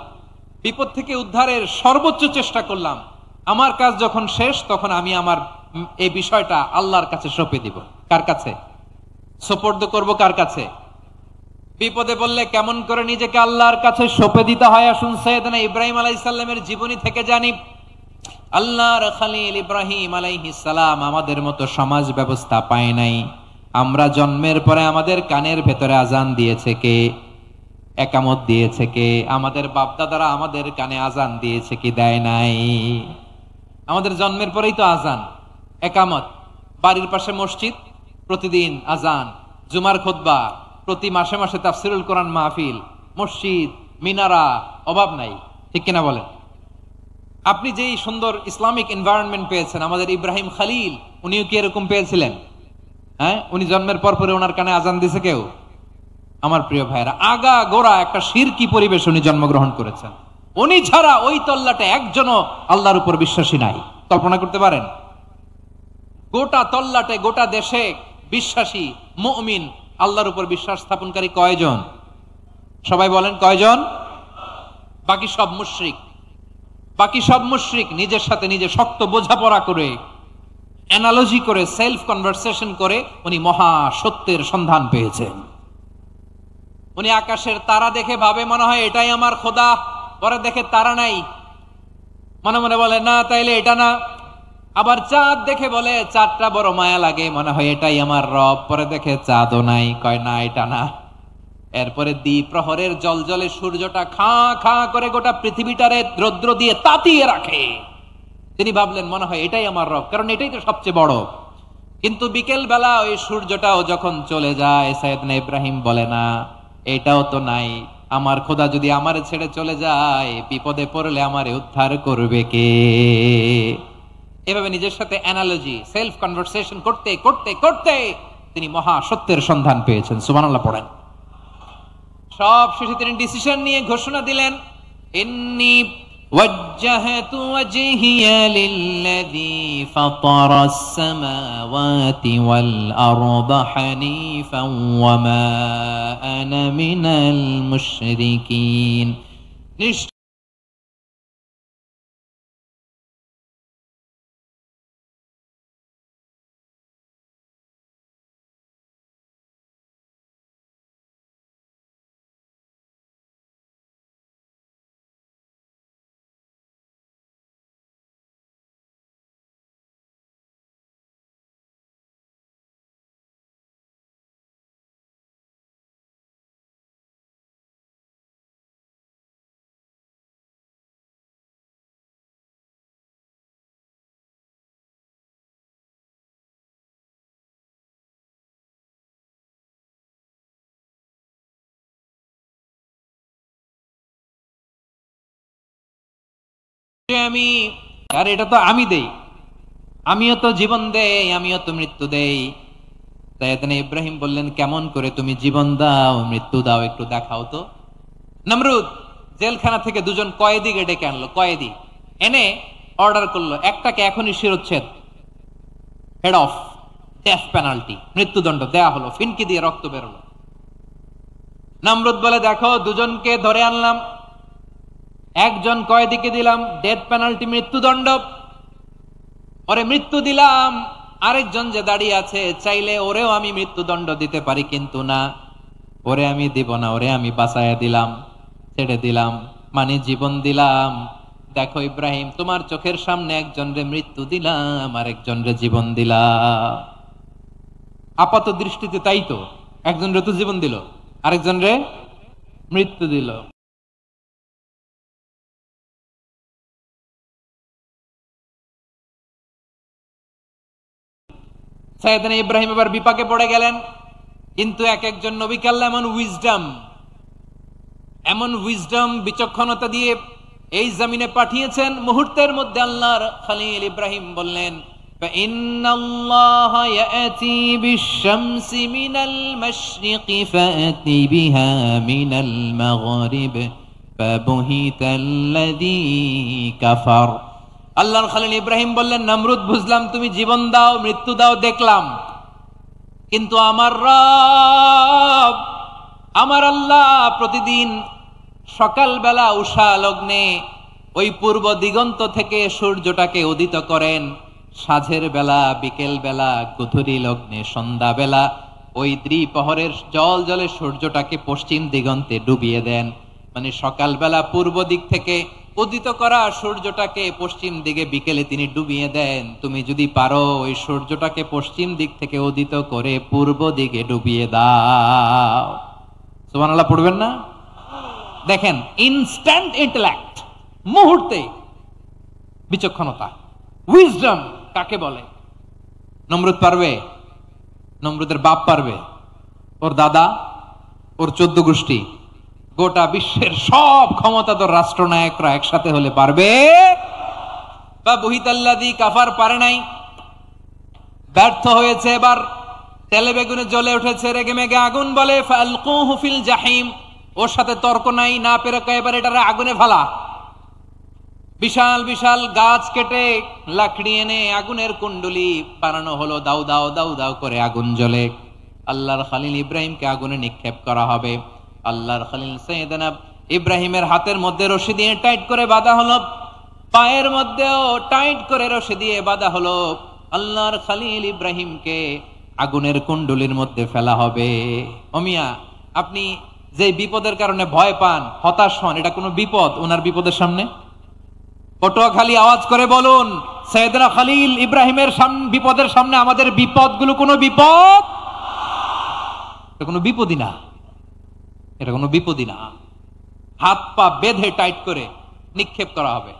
বিপদ থেকে উদ্ধারের সর্বোচ্চ চেষ্টা করলাম, আমার কাজ যখন শেষ তখন আমি আমার এই বিষয়টা আল্লাহর কাছে সঁপে দিব। কার কাছে সোপর্দ করব? কার কাছে? বিপদে বললে কেমন করে নিজেকে আল্লাহর কাছে সঁপে দিতে হয় আসুন সাইয়েদনা ইব্রাহিম আলাইহিস সালামের জীবনী থেকে জানি। আল্লাহর খলিল ইব্রাহিম আলাইহিস সালাম আমাদের মতো সমাজ ব্যবস্থা পায় নাই। আমরা জন্মের পরে আমাদের কানের ভেতরে আজান দিয়েছে কে? একামত দিয়েছে কে? আমাদের বাপদাদারা আমাদের কানে আজান দিয়েছে কি? দেয় নাই। আমাদের জন্মের পরেই তো আজান, একামত, বাড়ির পাশে মসজিদ, প্রতিদিন আজান, জুমার খুতবা, প্রতি মাসে মাসে তাফসিরুল কোরআন মাহফিল, মসজিদ, মিনারা, অভাব নাই। ঠিক কিনা বলেন? আপনি যেই সুন্দর ইসলামিক এনভায়রনমেন্ট পেয়েছেন, আমাদের ইব্রাহিম খলিল উনিও কি এরকম পেয়েছিলেন? হ্যাঁ, উনি জন্মের পর পরে ওনার কানে আজান দিছে কেউ? আমার প্রিয় ভাইরা, আগা গোড়া একটা শিরকি পরিবেশ উনি জন্মগ্রহণ করেছেন। উনি ছাড়া ওই তল্লাটে একজনও আল্লাহর উপর বিশ্বাসী নাই। কল্পনা করতে পারেন? গোটা তল্লাটে, গোটা দেশে বিশ্বাসী মুমিন, আল্লাহর উপর বিশ্বাস স্থাপনকারী কয়জন? সবাই বলেন কয়জন? বাকি সব মুশরিক। বাকি সব মুশরিক নিজের সাথে নিজে শক্ত বোঝাপড়া করে, অ্যানালজি করে, সেলফ কনভারসেশন করে উনি মহা সত্যের সন্ধান পেয়েছেন। উনি আকাশের তারা দেখে ভাবে মনে হয় এটাই আমার খোদা, পরে দেখে তারা নাই, মনে মনে বলে না তাইলে এটা না। আবার চাঁদ দেখে বলে চাঁদটা বড় মায়া লাগে, মনে হয় এটাই আমার রব, পরে দেখে চাঁদও নাই, কয় না এটা না। এরপরে দ্বীপ প্রহরের জলজলে সূর্যটা খা খা করে গোটা পৃথিবীটারে রৌদ্র দিয়ে তাতিয়ে রাখে। তিনি ভাবলেন মনে হয় এটাই আমার রব, কারণ এটাই তো সবচেয়ে বড়। কিন্তু বিকেল বেলা ওই সূর্যটাও যখন চলে যায়, সাইয়েদনা ইব্রাহিম বলে না এটাও তো নাই, আমার খোদা যদি আমারে ছেড়ে চলে যায়, বিপদে পড়লে আমারে উদ্ধার করবে কে? এভাবে নিজের সাথে অ্যানালজি, সেলফ কনভারসেশন করতে করতে করতে তিনি মহা সত্যের সন্ধান পেয়েছেন। সুবহানাল্লাহ পড়েন। সব শেষে তিনি ডিসিশন নিয়ে ঘোষণা দিলেন, ইন্নী ওয়াজ্জাহতু ওয়াজহিয়া লিল্লাযী ফাতারাস সামাওয়াতি ওয়াল আরদা হানিফান ওয়া মা আনা মিনাল মুশরিকিন। আমি, আর এটা তো আমি দেই, আমিও তো জীবন দেই, আমিও তো মৃত্যু দেই। সাইয়েদনা ইব্রাহিম বললেন কেমন করে তুমি জীবন দাও, মৃত্যু দাও, একটু দেখাও তো। নমরুদ জেলখানা থেকে দুজন কয়েদিকে ডেকে আনলো, কয়েদি এনে অর্ডার করলো একটাকে এখনই শিরোচ্ছেদ, হেড অফ, ডেথ পেনাল্টি, মৃত্যুদণ্ড দেয়া হলো, ফিনকি দিয়ে রক্ত বেরোলো। নমরুদ বলে দেখো দুজনকে ধরে আনলাম, একজন কয়েদিকে দিলাম ডেথ পেনাল্টি, মৃত্যুদণ্ড, ওরে মৃত্যু দিলাম, আরেকজন যে দাঁড়িয়ে আছে চাইলে ওরেও আমি মৃত্যুদণ্ড দিতে পারি, কিন্তু না, ওরে আমি দিব না, ওরে আমি বাঁচাইয়া দিলাম, ছেড়ে দিলাম, মানে জীবন দিলাম। দেখো ইব্রাহিম, তোমার চোখের সামনে একজন রে মৃত্যু দিলাম, আরেকজন রে জীবন দিলাম। আপাত দৃষ্টিতে তাই তো, একজন রে তো জীবন দিল, আরেকজন রে মৃত্যু দিল। সাইয়েদনা ইব্রাহিম এবার বিপাকে পড়ে গেলেন, কিন্তু এক একজন নবীকে আল্লাহ এমন উইজডম বিচক্ষণতা দিয়ে এই জমিনে পাঠিয়েছেন, মুহূর্তের মধ্যে আল্লাহর খলিল ইব্রাহিম বললেন ইন্নাল্লাহা ইয়াতি বিশ-শামসি মিনাল মাশরিকি ফাতি বিহা মিনাল মাগরিব ফাবুহিতাল্লাযী কাফার। আল্লাহর খলিল ইব্রাহিম বললেন, নমরুদ বুঝলাম তুমি জীবন দাও, মৃত্যু দাও দেখলাম, কিন্তু আমার রব, আমার আল্লাহ প্রতিদিন সকালবেলা উষা লগ্নে ওই পূর্ব দিগন্ত থেকে সূর্যটাকে উদিত করেন, সাঁঝের বেলা, বিকেল বেলা, গধূলি লগ্নে, সন্ধ্যা বেলা ওই দ্বিপ্রহরের জল জলে সূর্যটাকে পশ্চিম দিগন্তে ডুবিয়ে দেন। মানে সকালবেলা পূর্ব দিক থেকে উদিত করা সূর্যটাকে পশ্চিম দিকে বিকেলে তিনি ডুবিয়ে দেন। তুমি যদি পারো ওই সূর্যটাকে পশ্চিম দিক থেকে উদিত করে পূর্ব দিকে ডুবিয়ে দাও। সুবহানাল্লাহ পড়বেন না? দেখেন, ইনস্ট্যান্ট ইন্টেলেক্ট, মুহূর্তে বিচক্ষণতা, উইজডম কাকে বলে? নমরুদ পারবে? নমরুদের বাপ পারবে? ওর দাদা, ওর 14 গোষ্ঠী, গোটা বিশ্বের সব ক্ষমতাধর রাষ্ট্রনায়করা একসাথে হলে পারবে? বা বুহিতাল্লাযী কাফার পারে নাই, ব্যর্থ হয়েছে, এবার তেলে বেগুনে জ্বলে উঠেছে, রেগে মেগে আগুন বলে ফালকুহু ফিল জাহিম। ওর সাথে তর্ক নাই, না পেরে এবার এটারে আগুনে ফেলা। বিশাল বিশাল গাছ কেটে লাকড়ি এনে আগুনের কুণ্ডলি বানানো হলো, দাউ দাউ দাউ দাউ করে আগুন জ্বলে। আল্লাহর খলিল ইব্রাহিমকে আগুনে নিক্ষেপ করা হবে। আল্লাহর খলিল সাইয়েদনা ইব্রাহিমের হাতের মধ্যে রশি দিয়ে টাইট করে বাঁধা হলো, পায়ের মধ্যেও টাইট করে রশি দিয়ে বাঁধা হলো। আল্লাহর খলিল ইব্রাহিমকে আগুনের কুণ্ডলির মধ্যে ফেলা হবে। ওমিয়া, আপনি যে বিপদের কারণে ভয় পান, হতাশ হন, এটা কোনো বিপদ ওনার বিপদের সামনে? পটুয়াখালী আওয়াজ করে বলুন, সাইয়েদনা খলিল ইব্রাহিমের বিপদের সামনে আমাদের বিপদগুলো কোনো বিপদ? এটা কোনো বিপদই না, এটা কোনো বিপদই না। হাত পা বেঁধে টাইট করে নিক্ষেপ করা হবে,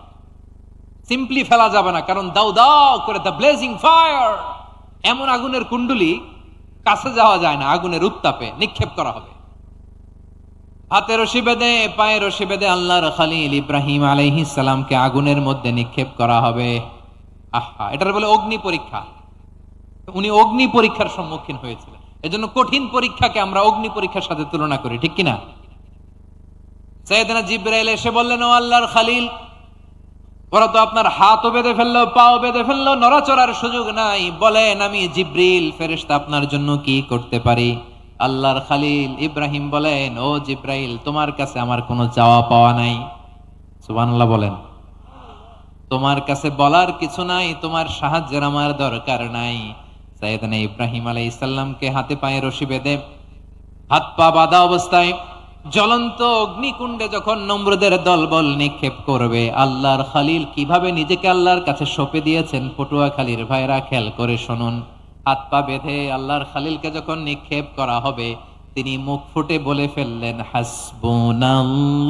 সিম্পলি ফেলা যাবে না, কারণ দাউ দাউ করে দ্য ব্লেজিং ফায়ার, এমন আগুনের কুণ্ডলি, কাছে যাওয়া যায় না, আগুনের উত্তাপে নিক্ষেপ করা হবে। হাতে রশি বেঁধে, পায়ে রশি বেঁধে আল্লাহর খলিল ইব্রাহিম আলাইহিস সালামকে আগুনের মধ্যে নিক্ষেপ করা হবে। আহা, এটার বলে অগ্নি পরীক্ষা। উনি অগ্নি পরীক্ষার সম্মুখীন হয়েছিলেন, এজন্য কঠিন পরীক্ষাকে আমরা অগ্নি পরীক্ষার সাথে তুলনা করি, ঠিক কিনা? সাইয়েদনা জিবরাইল এসে বললেন, ও আল্লাহর খলিল, ওরা তো আপনার হাতও বেঁধে ফেললো, পাও বেঁধে ফেললো, নড়াচড়ার সুযোগ নাই, বলেন আমি জিবরিল ফেরেশতা আপনার জন্য কি করতে পারি? আল্লাহর খলিল ইব্রাহিম বলেন, ও জিবরাইল, তোমার কাছে আমার কোনো চাওয়া পাওয়া নাই। সুবহানাল্লাহ বলেন। তোমার কাছে বলার কিছু নাই, তোমার সাহায্যের আমার দরকার নাই। সাইয়েদনা ইব্রাহিম আলাইহিস সালামকে হাতে পায়ে রশি বেঁধে, হাত পা বাঁধা অবস্থায় জ্বলন্ত অগ্নিকুণ্ডে যখন নমরুদের দলবল নিক্ষেপ করবে, আল্লাহর খলিল কিভাবে নিজেকে আল্লাহর কাছে সঁপে দিয়েছেন, পটুয়াখালীর ভাইরা খেয়াল করে শুনুন। হাত পা বেঁধে আল্লাহর খলিলকে যখন নিক্ষেপ করা হবে, তিনি মুখ ফুটে বলে ফেললেন, হাসবুনাল্লাহু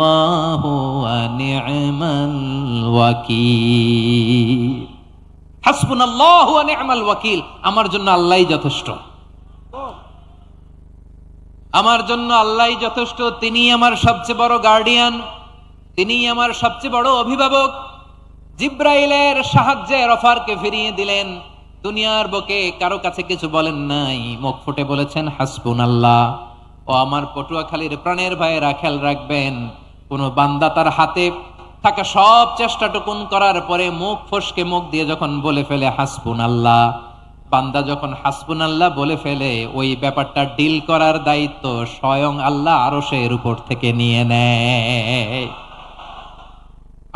ওয়া নি'মাল ওয়াকিল। হাসবুনাল্লাহু ওয়া নি'মাল ওয়াকিল, আমার জন্য আল্লাহই যথেষ্ট, আমার জন্য আল্লাহই যথেষ্ট। তিনি আমার সবচেয়ে বড় গার্ডিয়ান, তিনি আমার সবচেয়ে বড় অভিভাবক। জিব্রাইলের সাহায্যের অফারকে ফিরিয়ে দিলেন, দুনিয়ার বুকে কারো কাছে কিছু বলেন নাই, মুখ ফুটে বলেছেন হাসবুনাল্লাহ। ও আমার পটুয়াখালীর প্রাণের ভাইয়েরা, খেয়াল রাখবেন, কোন বান্দা তার হাতে থাকা সব চেষ্টাটুকুন করার পরে মুখ ফসকে মুখ দিয়ে যখন বলে ফেলে হাসবুনাল্লাহ, বান্দা যখন হাসবুনাল্লাহ বলে ফেলে, ওই ব্যাপারটা ডিল করার দায়িত্ব স্বয়ং আল্লাহ আরশের উপর থেকে নিয়ে নেয়।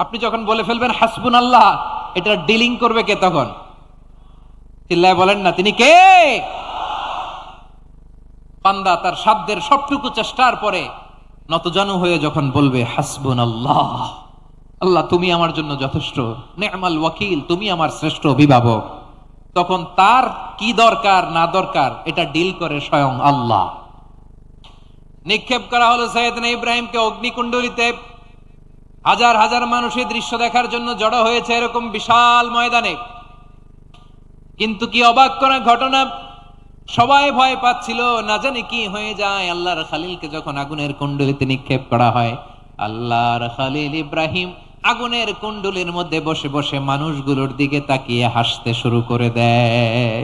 আপনি যখন বলে ফেলবেন হাসবুনাল্লাহ, এটা ডিলিং করবে কে তখন? চিল্লায় বলেন না, তিনি কে? বান্দা তার সাধ্যের সবটুকু চেষ্টার পরে নতজানু হয়ে যখন বলবে হাসবুনাল্লাহ, আল্লাহ তুমি আমার জন্য যথেষ্ট, নি'মাল ওয়াকিল, তুমি আমার শ্রেষ্ঠ অভিভাবক, তখন তার কি দরকার না দরকার এটা ডিল করে স্বয়ং আল্লাহ। নিক্ষেপ করা হলো সাইয়েদনা ইব্রাহিমকে অগ্নিকুণ্ডলিতে। হাজার হাজার মানুষ এই দৃশ্য দেখার জন্য জড়ো হয়েছে এরকম বিশাল ময়দানে। কিন্তু কি অবাক করা ঘটনা, সবাই ভয় পাচ্ছিল, না জানি কি হয়ে যায়। আল্লাহর খলিলকে যখন আগুনের কুণ্ডলিতে নিক্ষেপ করা হয়, আল্লাহর খলিল ইব্রাহিম আগুনের কুণ্ডলীর মধ্যে বসে বসে মানুষগুলোর দিকে তাকিয়ে হাসতে শুরু করে দেয়।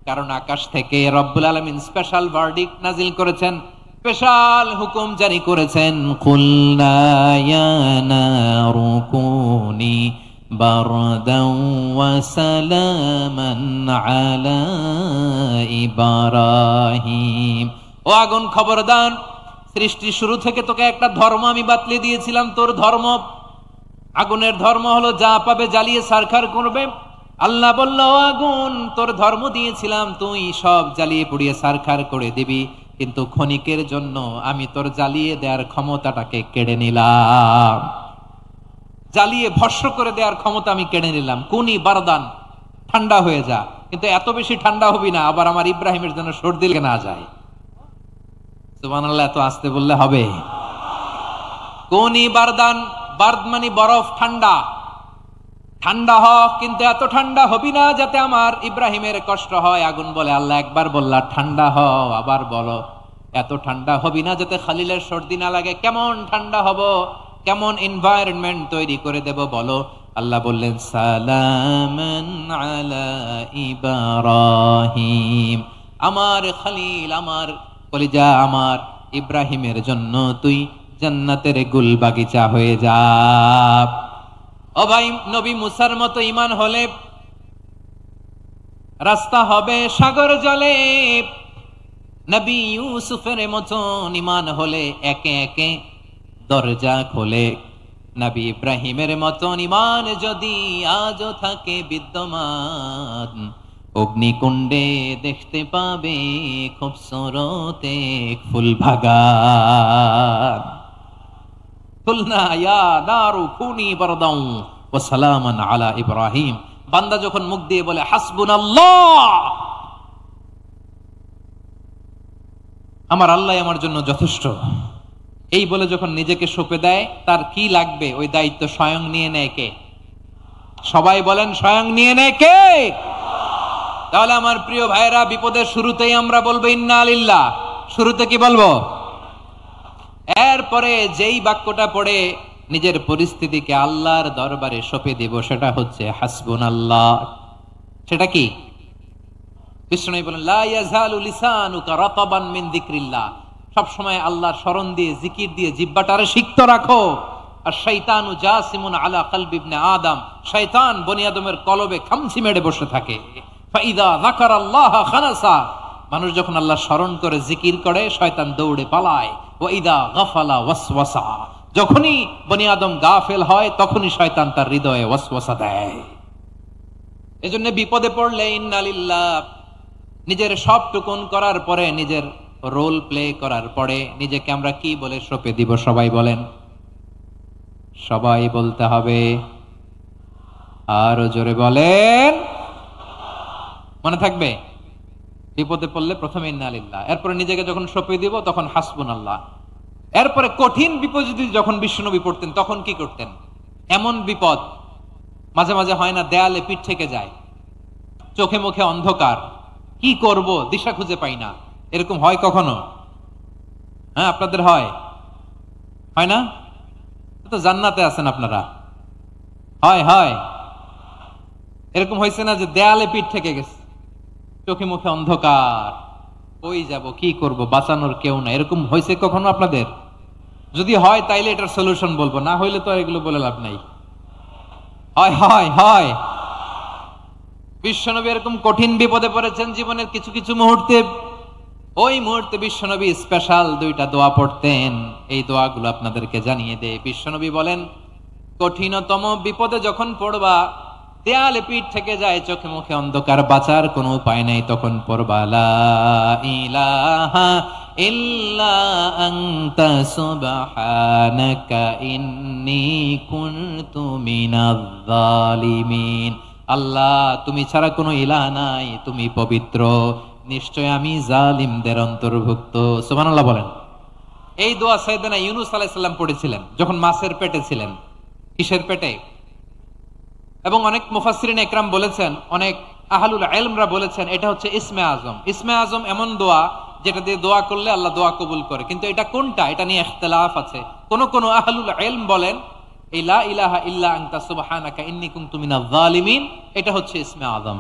কারণ আকাশ থেকে রব্বুল আলামিন স্পেশাল ভার্ডিক্ট নাজিল করেছেন, স্পেশাল হুকুম জারি করেছেন, কুলনা ইয়া নারু কুনি বারদাও ওয়া সালামান আলা ইব্রাহিম। ও আগুন খবরদার, সৃষ্টির শুরু থেকে তোকে একটা ধর্ম আমি বাতলে দিয়েছিলাম, তোর ধর্ম, আগুনের ধর্ম হলো যা পাবে জ্বালিয়ে ছারখার করবে। আল্লাহ বলল, ও আগুন, তোর ধর্ম দিয়েছিলাম, তুই সব জ্বালিয়ে পুড়িয়ে ছারখার করে দিবি, কিন্তু ক্ষণিকের জন্য আমি তোর জ্বালিয়ে দেওয়ার ক্ষমতাটাকে কেড়ে নিলাম, জ্বালিয়ে ভস্ম করে দেওয়ার ক্ষমতা আমি কেড়ে নিলাম। কুনি বারদান, ঠান্ডা হয়ে যা, কিন্তু এত বেশি ঠান্ডা হবি না আবার আমার ইব্রাহিমের জন্য সর্দি লেগে না যায়। সুবহানাল্লাহ, এত আস্তে বললে হবে? কুনি বারদান, বার্দ মানে বরফ, ঠান্ডা, ঠান্ডা হ, কিন্তু এত ঠান্ডা হবি না যাতে আমার ইব্রাহিমের কষ্ট হয়। আগুন বলে, আল্লাহ একবার বললা ঠান্ডা হ, আবার বলো এত ঠান্ডা হবি না যাতে খালিলের সর্দি না লাগে। কেমন ঠান্ডা হব, কেমন এনভায়রনমেন্ট তৈরি করে দেব বলো? আল্লাহ বললেন, সালামান আলা ইব্রাহিম, আমার খলিল, আমার কলিজা, আমার ইব্রাহিমের জন্য তুই জান্নাতের গুল বাগিচা হয়ে যা। ও ভাই, নবী মুসার মতো ঈমান হলে রাস্তা হবে সাগর জলে, নবী ইউসুফের মতন ঈমান হলে একে একে দরজা খোলে, নবী ইব্রাহিমের মতন ঈমান যদি আজও থাকে বিদ্যমান, অগ্নিকুণ্ডে দেখতে পাবে খুবসুরত এক ফুল বাগান। কুলনা ইয়া নারু কুনি বারদাও ওয়া সালামান আলা ইব্রাহিম। বান্দা যখন মুখ দিয়ে বলে হাসবুনাল্লাহ, আমার আল্লাহ আমার জন্য যথেষ্ট, এই বলে যখন নিজেকে সঁপে দেয়, তার কি লাগবে ওই দায়িত্ব স্বয়ং নিয়ে নেয় কে? সবাই বলেন, স্বয়ং নিয়ে নেয় কে? তাহলে আমার প্রিয় ভাইরা, বিপদের শুরুতেই আমরা বলবো ইন্না লিল্লাহ। শুরুতে কি বলবো? এরপরে যেই বাক্যটা পড়ে নিজের পরিস্থিতিকে আল্লাহর দরবারে সঁপে দিব, সেটা হচ্ছে হাসবুনাল্লাহ। সেটা কি? বিষ্ণু বলেন, লা ইয়াজালু লিসানুকা রাতাবান মিন যিকরিল্লাহ, সব সময় আল্লাহর স্মরণ দিয়ে, জিকির দিয়ে জিহ্বাটারে সিক্ত রাখো। আর শয়তানু জাসিমুন আলা কলবি ইবনে আদম, শয়তান বনি আদমের কলবে খামচি মেরে বসে থাকে। ফাইদা যাকারাল্লাহ খানাসা, মানুষ যখন আল্লাহ স্মরণ করে, জিকির করে, শয়তান দৌড়ে পালায়। ওয়া ইদা গাফালা ওয়াসওয়াসা, যখনই বনি আদম গাফেল হয় তখনই শয়তান তার হৃদয়ে ওয়াসওয়াসা দেয়। এজন্য বিপদে পড়লে ইন্না লিল্লাহ, নিজের সব টুকুন করার পরে, নিজের রোল প্লে করার পরে নিজেকে আমরা কি বলে সঁপে দিব? সবাই বলেন, সবাই বলতে হবে, আরো জোরে বলেন, মনে থাকবে? বিপদে পড়লে প্রথমে ইন্না লিল্লাহ, এরপরে নিজেকে যখন সঁপে দিব তখন হাসবুনাল্লাহ। এরপরে কঠিন বিপদ যদি যখন বিশ্বনবী পড়তেন তখন কি করতেন? এমন বিপদ মাঝে মাঝে হয় না, দেয়ালে পিঠ থেকে যায়, চোখে মুখে অন্ধকার, কি করব দিশা খুঁজে পাই না, এরকম হয় কখনো? হ্যাঁ, আপনাদের হয়? হয় না? তো জান্নাতে আছেন আপনারা। হয় হয়, এরকম হয়েছে না যে দেয়ালে পিঠ থেকে গেছে, চোখে মুখে অন্ধকার, কই যাব, কি করব, বাঁচানোর কেউ না, এরকম হয়েছে কখনো আপনাদের? যদি হয় তাইলে এটার সলিউশন বলবো, না হইলে তো আর এগুলো বলে লাভ নাই। হয় হয় হয়। বিশ্বনবী এরকম কঠিন বিপদে পড়েছেন জীবনের কিছু কিছু মুহূর্তে। ওই মুহূর্তে বিশ্বনবী স্পেশাল দুইটা দোয়া পড়তেন, এই দোয়াগুলো আপনাদেরকে জানিয়ে দেয়। বিশ্বনবী বলেন, কঠিনতম বিপদে যখন পড়বা, দেয়ালে পিঠ থেকে যায়, চোখে মুখে অন্ধকার, বাঁচার কোনো উপায় নাই, তখন পড়বা লা ইলাহা ইল্লা আনতা সুবহানাকা ইন্নী কুনতু মিনাজ জালিমিন। আল্লাহ, তুমি ছাড়া কোনো ইলাহ নাই, তুমি পবিত্র, নিশ্চয় আমি জালিমদের অন্তর্ভুক্ত। সুবহানাল্লাহ বলেন। এই দোয়া সাইয়েদনা ইউনূস আলাইহিস সালাম পড়েছিলেন যখন মাছের পেটে ছিলেন। কিসের পেটে? এবং অনেক মুফাসসিরিন ইকরাম বলেছেন, অনেক আহলুল ইলমরা বলেছেন, এটা হচ্ছে ইসমে আজম। ইসমে আজম এমন দোয়া যেটা দিয়ে দোয়া করলে আল্লাহ দোয়া কবুল করে, কিন্তু এটা কোনটা এটা নিয়ে ইখতিলাফ আছে। কোন কোন আহলুল ইলম বলেন এই লা ইলাহা ইল্লা আনতা সুবহানাকা ইন্নী কুনতু মিনাজ জালিমিন, এটা হচ্ছে ইসমে আজম।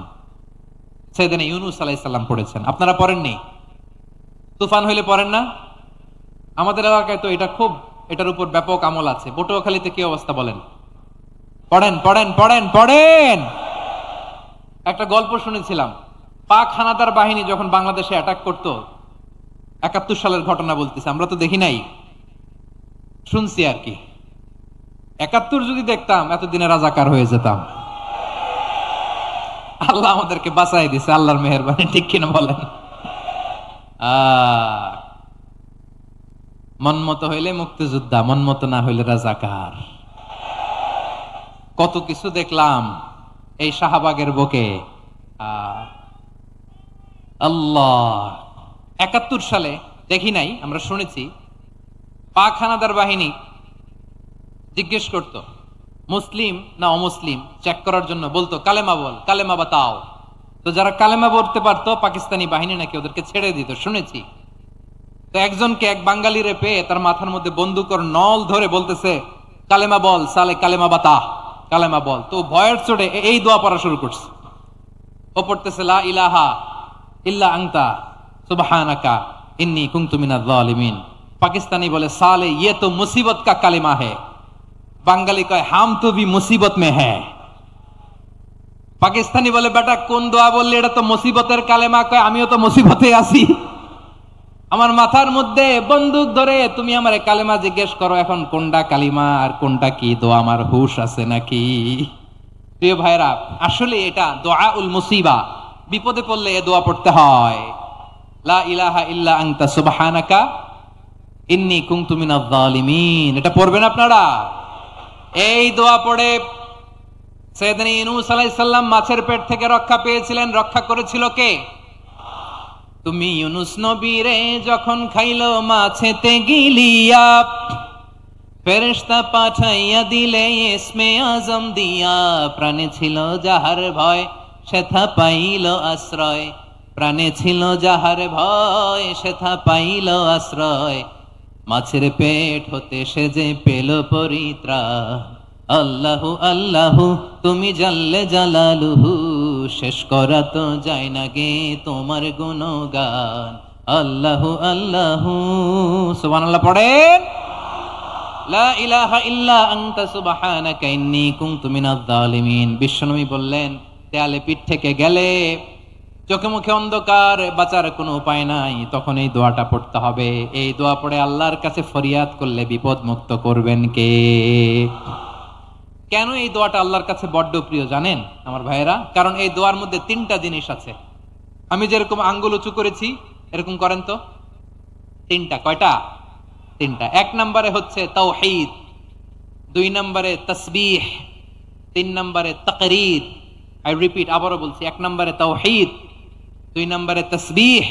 সাইয়েদনা ইউনূস আলাইহিস সালাম পড়েছেন, আপনারা পড়েননি? তুফান হইলে পড়েন না? আমাদের এলাকায় তো এটা খুব, এটার উপর ব্যাপক আমল আছে। পটুয়াখালীতে কি অবস্থা বলেন? পড়েন পড়েন পড়েন পড়েন। একটা গল্প শুনেছিলাম, পাক হানাদার বাহিনী যখন বাংলাদেশে অ্যাটাক করত, ৭১ সালের ঘটনা বলতেছে, আমরা তো দেখি নাই, শুনছি আর কি। ৭১ যদি দেখতাম এতদিনে রাজাকার হয়ে যেতাম। আল্লাহ আমাদেরকে বাঁচাই দিছে, আল্লাহর মেহেরবানি, ঠিক কিনা বলেন? মন মতো হইলে মুক্তিযোদ্ধা, মন মতো না হইলে রাজাকার। কত কিছু দেখলাম এই শাহবাগের বুকে। আল্লাহ, ৭১ সালে দেখি নাই, আমরা শুনেছি পাক হানাদার বাহিনী জিজ্ঞেস করত মুসলিম না অমুসলিম চেক করার জন্য, বলতো কালেমা বল, কালেমা বাতাও। তো যারা কালেমা বলতে পারতো পাকিস্তানি বাহিনী নাকি ওদেরকে ছেড়ে দিত, শুনেছি। তো একজনকে, এক বাঙালিরে পেয়ে তার মাথার মধ্যে বন্দুকর নল ধরে বলতেছে কালেমা বল সালে, কালেমা বাতা, কালেমা বল। তো ভয়ের চোটে এই দোয়া পড়া শুরু করছে। ও পড়তেছে লা ইলাহা ইল্লা আনতা সুবহানাকা ইন্নী কুনতু মিনাজ জালিমিন। পাকিস্তানি বলে সালে ইয়ে তো মুসিবত কা কালিমা है। বাঙালি কয় হাম তো ভি মুসিবত মে হ্যায়। পাকিস্তানি বলে বেটা কোন দোয়া বললি, এটা তো মুসিবতের কালেমা। কয় আমিও তো মুসিবতে আছি, আমার মাথার মধ্যে বন্দুক ধরে তুমি আমার কালেমা জিজ্ঞেস করো, এখন কোনটা কালিমা আর কোনটা কি দোয়া, আমার হুশ আছে নাকি? প্রিয় ভাইরা, আসলে এটা দোয়াউল মুসিবা, বিপদে পড়লে এ দোয়া পড়তে হয়। লা ইলাহা ইল্লা আনতা সুবহানাকা ইন্নী কুনতু মিনাজ জালিমিন। এটা পড়বেন আপনারা। এই দোয়া পড়ে সাইয়েদনা ইউনূস আলাইহিস সালাম মাছের পেট থেকে রক্ষা পেয়েছিলেন। রক্ষা করেছিল কে? তুমি ইউনূস নবীরে যখন খাইলো মাছেতে গিলিয়া, ফেরেশতা পাঠাইয়া দিলে ইসমে আজম দিয়া। প্রাণে ছিল যাহার ভয় সেথা পাইল আশ্রয়, প্রাণে ছিল যাহার ভয় সেথা পাইল আশ্রয়। মাছের পেট হতে সে যে পেল পরিত্রাণ। আল্লাহু আল্লাহু তুমি জাল্লে জালালুহু, শেষ করা তো যায় না গে তোমার গুণগান। আল্লাহু আল্লাহু সুবহানাল্লাহ পড়েন। লা ইলাহা ইল্লা আনতা সুবহানাকা ইন্নী কুনতু মিনাজ জালিমিন। বিশ্বনবী বললেন, দেয়ালে পিঠ থেকে গেলে, চোখে মুখে অন্ধকার, বাঁচার কোনো উপায় নাই, তখন এই দোয়াটা পড়তে হবে। এই দোয়া পড়ে আল্লাহর কাছে ফরিয়াদ করলে বিপদ মুক্ত করবেন কে? কেন এই দোয়াটা আল্লাহর কাছে বড্ড প্রিয় জানেন আমার ভাইয়েরা? কারণ এই দোয়ার মধ্যে 3টা জিনিস আছে। আমি যেরকম আঙ্গুল উঁচু করেছি এরকম করেন তো। 3টা। কয়টা? 3টা। 1 নম্বরে হচ্ছে তাওহীদ, 2 নম্বরে তাসবিহ, 3 নম্বরে তাকরীর। আই রিপিট, আবারও বলছি, 1 নম্বরে তাওহীদ, 2 নম্বরে তাসবিহ,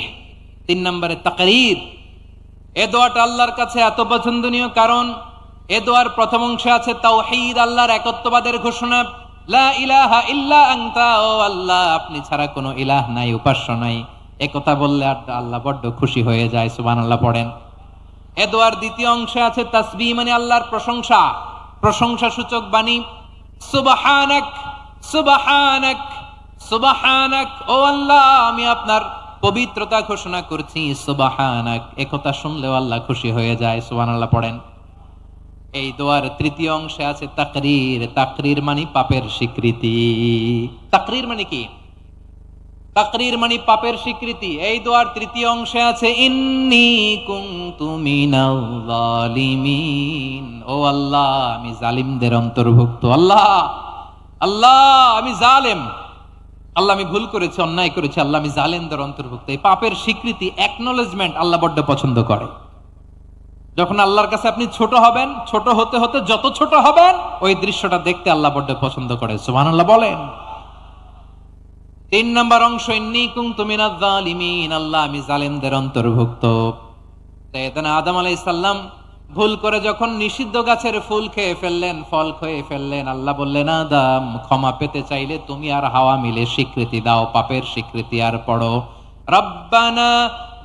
3 নম্বরে তাকরীর। এই দোয়াটা আল্লাহর কাছে এত পছন্দনীয় কারণ এ দোয়ার প্রথম অংশে আছে তাওহীদ, আল্লাহর একত্ববাদের ঘোষণা। লা ইলাহা ইল্লা আনতা, ও আল্লাহ আপনি ছাড়া কোনো ইলাহ নাই, উপাস্য নাই। এ কথা বললে আল্লাহ বড্ড খুশি হয়ে যায়। সুবহানাল্লাহ পড়েন। এ দোয়ার দ্বিতীয় অংশে আছে তাসবিহ, মানে আল্লাহর প্রশংসা, প্রশংসা সূচক বাণী। সুবহানাক সুবহানাক সুবহানাক, ও আল্লাহ আমি আপনার পবিত্রতা ঘোষণা করছি। সুবহানাক, এ কথা শুনলেও আল্লাহ খুশি হয়ে যায়। সুবহানাল্লাহ পড়েন। এই দোয়ার তৃতীয় অংশে আছে তাকরীর। তাকরীর মানে পাপের স্বীকৃতি। তাকরীর মানে কি? তাকরীর মানে পাপের স্বীকৃতি। এই দোয়ার তৃতীয় অংশে আছে ইন্নী কুনতু মিনাল জালিমিন, ও আল্লাহ আমি জালিমদের অন্তর্ভুক্ত। আল্লাহ আল্লাহ আমি জালেম, আল্লাহ আমি ভুল করেছি, অন্যায় করেছি, আল্লাহ আমি জালেমদের অন্তর্ভুক্ত। এই পাপের স্বীকৃতি, অ্যাকনলেজমেন্ট আল্লাহ বড্ড পছন্দ করে। যখন আল্লাহর কাছে আপনি ছোট হবেন, ছোট হতে হতে যত ছোট হবেন, ওই দৃশ্যটা দেখতে আল্লাহ বড্ড পছন্দ করে। সুবহানাল্লাহ বলেন। 3 নম্বর অংশ ইন্নী কুনতু মিনাজ জালিমিন, আল্লাহ আমি জালেমদের অন্তর্ভুক্ত। সাইয়েদনা আদম আলাইহিস সালাম ভুল করে যখন নিষিদ্ধ গাছের ফুল খেয়ে ফেললেন, ফল খেয়ে ফেললেন, আল্লাহ বললেন আদম ক্ষমা পেতে চাইলে তুমি আর হাওয়া মিলে স্বীকৃতি দাও, পাপের স্বীকৃতি। আর পড়ো রব্বানা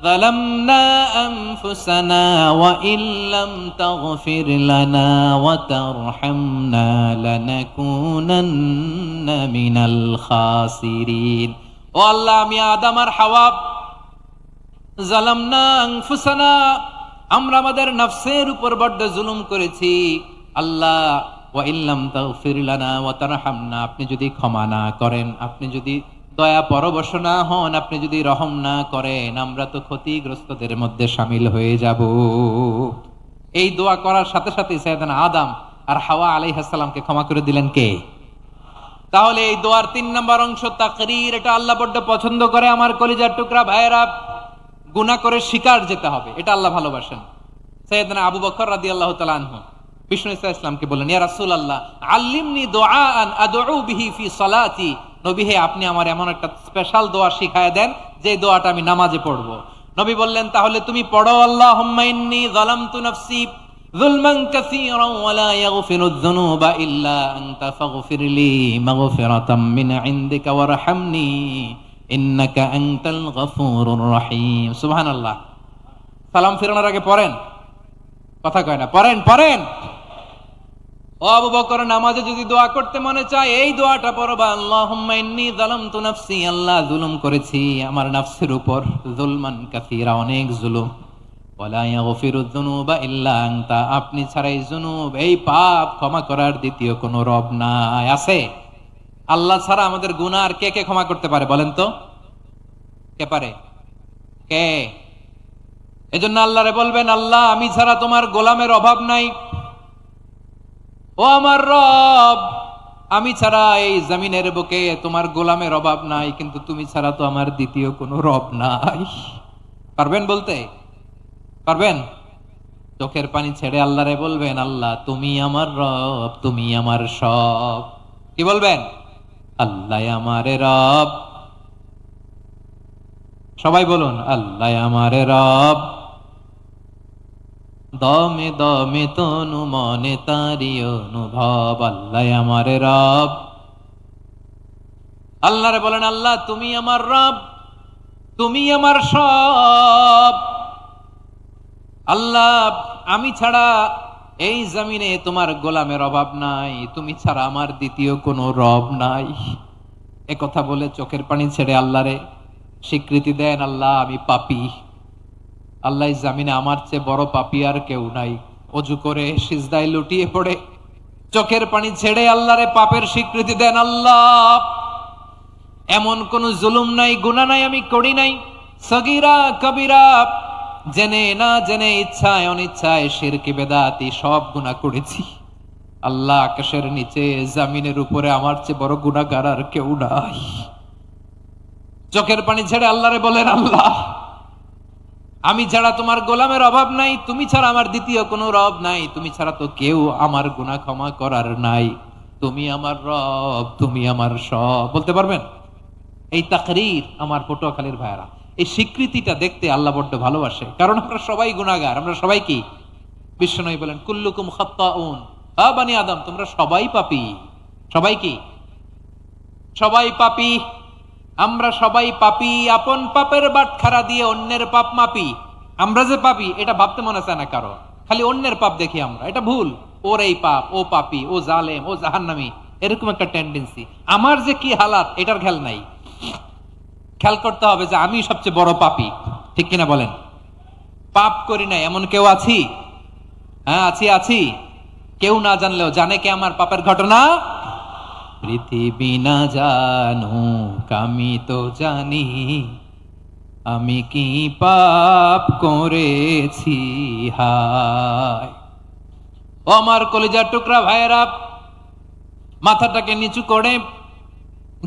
ظلمنا أنفسنا وإن لم تغفر لنا وترحمنا لنكونن من الخاسرين। ও আল্লাহ আমি আদম আর হাওয়া জালামনা আনফুসানা, আমরা আমাদের নফসের উপর বড্ড জুলুম করেছি। আল্লাহ ওয়া ইল্লাম তাগফির লানা ওয়া তারহামনা, আপনি যদি ক্ষমা না করেন, আপনি যদি দয়া পরবশ না হন, আপনি যদি রহম না করেন, আমরা তো ক্ষতিগ্রস্তদের মধ্যে শামিল হয়ে যাব। এই দোয়া করার সাথে সাথে সাইয়েদনা আদম আর হাওয়া আলাইহিস সালামকে ক্ষমা করে দিলেন কে? তাহলে এই দোয়ার 3 নম্বর অংশ তাকরীর, এটা আল্লাহ বড্ড পছন্দ করে। আমার কলিজার টুকরা ভাইয়েরা, গুনাহ করে শিকার যেতে হবে, এটা আল্লাহ ভালোবাসেন। সাইয়েদনা আবু বকর রাদিয়াল্লাহু তাআলা আনহু বিষ্ণু ইসা ইসলামকে বললেন, ইয়া রাসূলুল্লাহ আল্লিমনি দুআআন আদউ বিহি ফি সালাতি, নবী হে আপনি আমার এমন একটা স্পেশাল দোয়া শিখায়া দেন যে দোয়াটা আমি নামাজে পড়ব। নবী বললেন, তাহলে তুমি পড়ো, আল্লাহুম্মা ইন্নী যালামতু নাফসি যুলমান কাসীরান ওয়া লা ইয়াগফিরুয যুনুবা ইল্লা আনতা ফাগফিরলি মাগফিরাতাম মিন ইনদিকা ওয়ারহামনি ইন্নাকা আনতাল গফুরুর রহিম। সুবহানাল্লাহ। সালাম ফিরানোর আগে পড়েন, কথা কয় না, পড়েন পড়েন। ও আবু বকর, নামাজে যদি দোয়া করতে মনে চায় এই দোয়াটা পড়বা, আল্লাহুম্মা ইন্নী যালামতু নাফসি, আল্লাহ জুলুম করেছি আমার নফসের উপর, যুলমান কাসীরা, অনেক জুলুম, ওয়া লা ইয়াগফিরুয যুনুবা ইল্লা আনতা, আপনি ছাড়া এই যুনুব, এই পাপ ক্ষমা করার দ্বিতীয় কোনো রব নাই। আছে? আল্লাহ ছাড়া আমাদের গুনাহ আর কে কে ক্ষমা করতে পারে বলেন তো? কে পারে? কে? এজন্য আল্লাহরে বলবেন, আল্লাহ আমি ছাড়া তোমার গোলামের অভাব নাই, ও আমার রব আমি ছাড়া এই জমিনের বুকে তোমার গোলামের অভাব নাই, কিন্তু তুমি ছাড়া তো আমার দ্বিতীয় কোনো রব নাই। পারবেন বলতে? পারবেন? চোখের পানি ছেড়ে আল্লাহরে বলবেন, আল্লাহ তুমি আমার রব, তুমি আমার সব। কি বলবেন? আল্লাহ আমারে রব। সবাই বলুন, আল্লাহ আমারে রব, দমে দমে তনু মনে তারি অনুভব, আল্লাহ আমারে রব। আল্লাহরে বলেন, আল্লাহ তুমি আমার রব, তুমি আমার সব। আল্লাহ আমি ছাড়া এই জমিনে তোমার গোলামের অভাব নাই, তুমি ছাড়া আমার দ্বিতীয় কোনো রব নাই। এ কথা বলে চোখের পানি ছেড়ে আল্লাহরে স্বীকৃতি দেন, আল্লাহ আমি পাপী, আল্লাহ জামিনে আমার চেয়ে বড় পাপী আর কেউ নাই। অজু করে সিজদায় লুটিয়ে পড়ে চোখের পানি ছেড়ে আল্লাহরে পাপের স্বীকৃতি দেন, আল্লাহ এমন কোন জুলুম নাই, গুনাহ নাই আমি করি নাই, সগীরা কবিরা, জেনে না জেনে, ইচ্ছায় অনিচ্ছায়, শিরকি বেদাতি সব গুনাহ করেছি। আল্লাহ আকাশের নিচে জমিনের উপরে আমার চেয়ে বড় গুনাহগার আর কেউ নাই। চোখের পানি ছেড়ে আল্লাহরে বলেন, আল্লাহ আমি ছাড়া তোমার গোলামের অভাব নাই, তুমি ছাড়া আমার দ্বিতীয় কোনো রব নাই, তুমি ছাড়া তো কেউ আমার গুনাহ ক্ষমা করার নাই, তুমি আমার রব, তুমি আমার সব। বলতে পারবেন? এই তাকরীর আমার পটুয়াখালীর ভাইরা, এই স্বীকৃতিটা দেখতে আল্লাহ বড্ড ভালোবাসে, কারণ আমরা সবাই গুনাহগার, আমরা সবাই কি? বিশ্বনবী বলেন, কুল্লুকুম খাত্তাউন, আ বানি আদম তোমরা সবাই পাপী। সবাই কি? সবাই পাপী। আমরা সবাই পাপী, আপন পাপের বাটখারা দিয়ে অন্যের পাপ মাপি। আমরা যে পাপী এটা ভাবতে মনে চায় না কারো, খালি অন্যের পাপ দেখি আমরা, এটা ভুল। ওর এই পাপ, ও পাপী, ও জালেম, ও জাহান্নামী, এরকম একটা টেন্ডেন্সি। আমার যে কি হালাত এটার খেয়াল নাই। খেয়াল করতে হবে যে আমি সবচেয়ে বড় পাপী, ঠিক কিনা বলেন? পাপ করি না এমন কেউ আছি? হ্যাঁ আছি, আছি। কেউ না জানলেও জানে কে আমার পাপের ঘটনা? পৃথিবী না জানুক আমি তো জানি, আমি কি পাপ করেছি হায়। ও আমার কলিজার টুকরা ভাইয়েরা, মাথাটাকে নিচু করে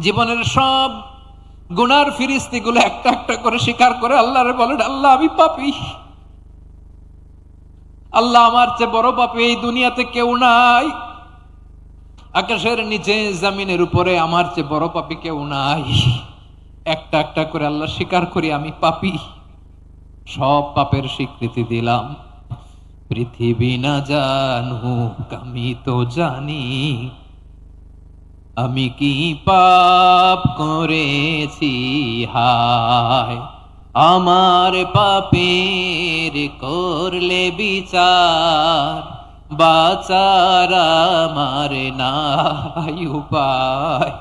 জীবনের সব গুনার ফিরিস্তিগুলো একটা একটা করে স্বীকার করে আল্লাহরে বলেন, আল্লাহ আমি পাপী, আল্লাহ আমার চেয়ে বড় পাপী এই দুনিয়াতে কেউ নাই, আকাশের নিচে জমিনের উপরে আমার চেয়ে বড় পাপী কেউ নাই। একটা একটা করে আল্লাহ স্বীকার করি আমি পাপী, সব পাপের স্বীকৃতি দিলাম। পৃথিবী না জানুক আমি তো জানি, আমি কি পাপ করেছি হায়। আমার পাপের করলে বিচার, বাঁচার আমার নাই উপায়।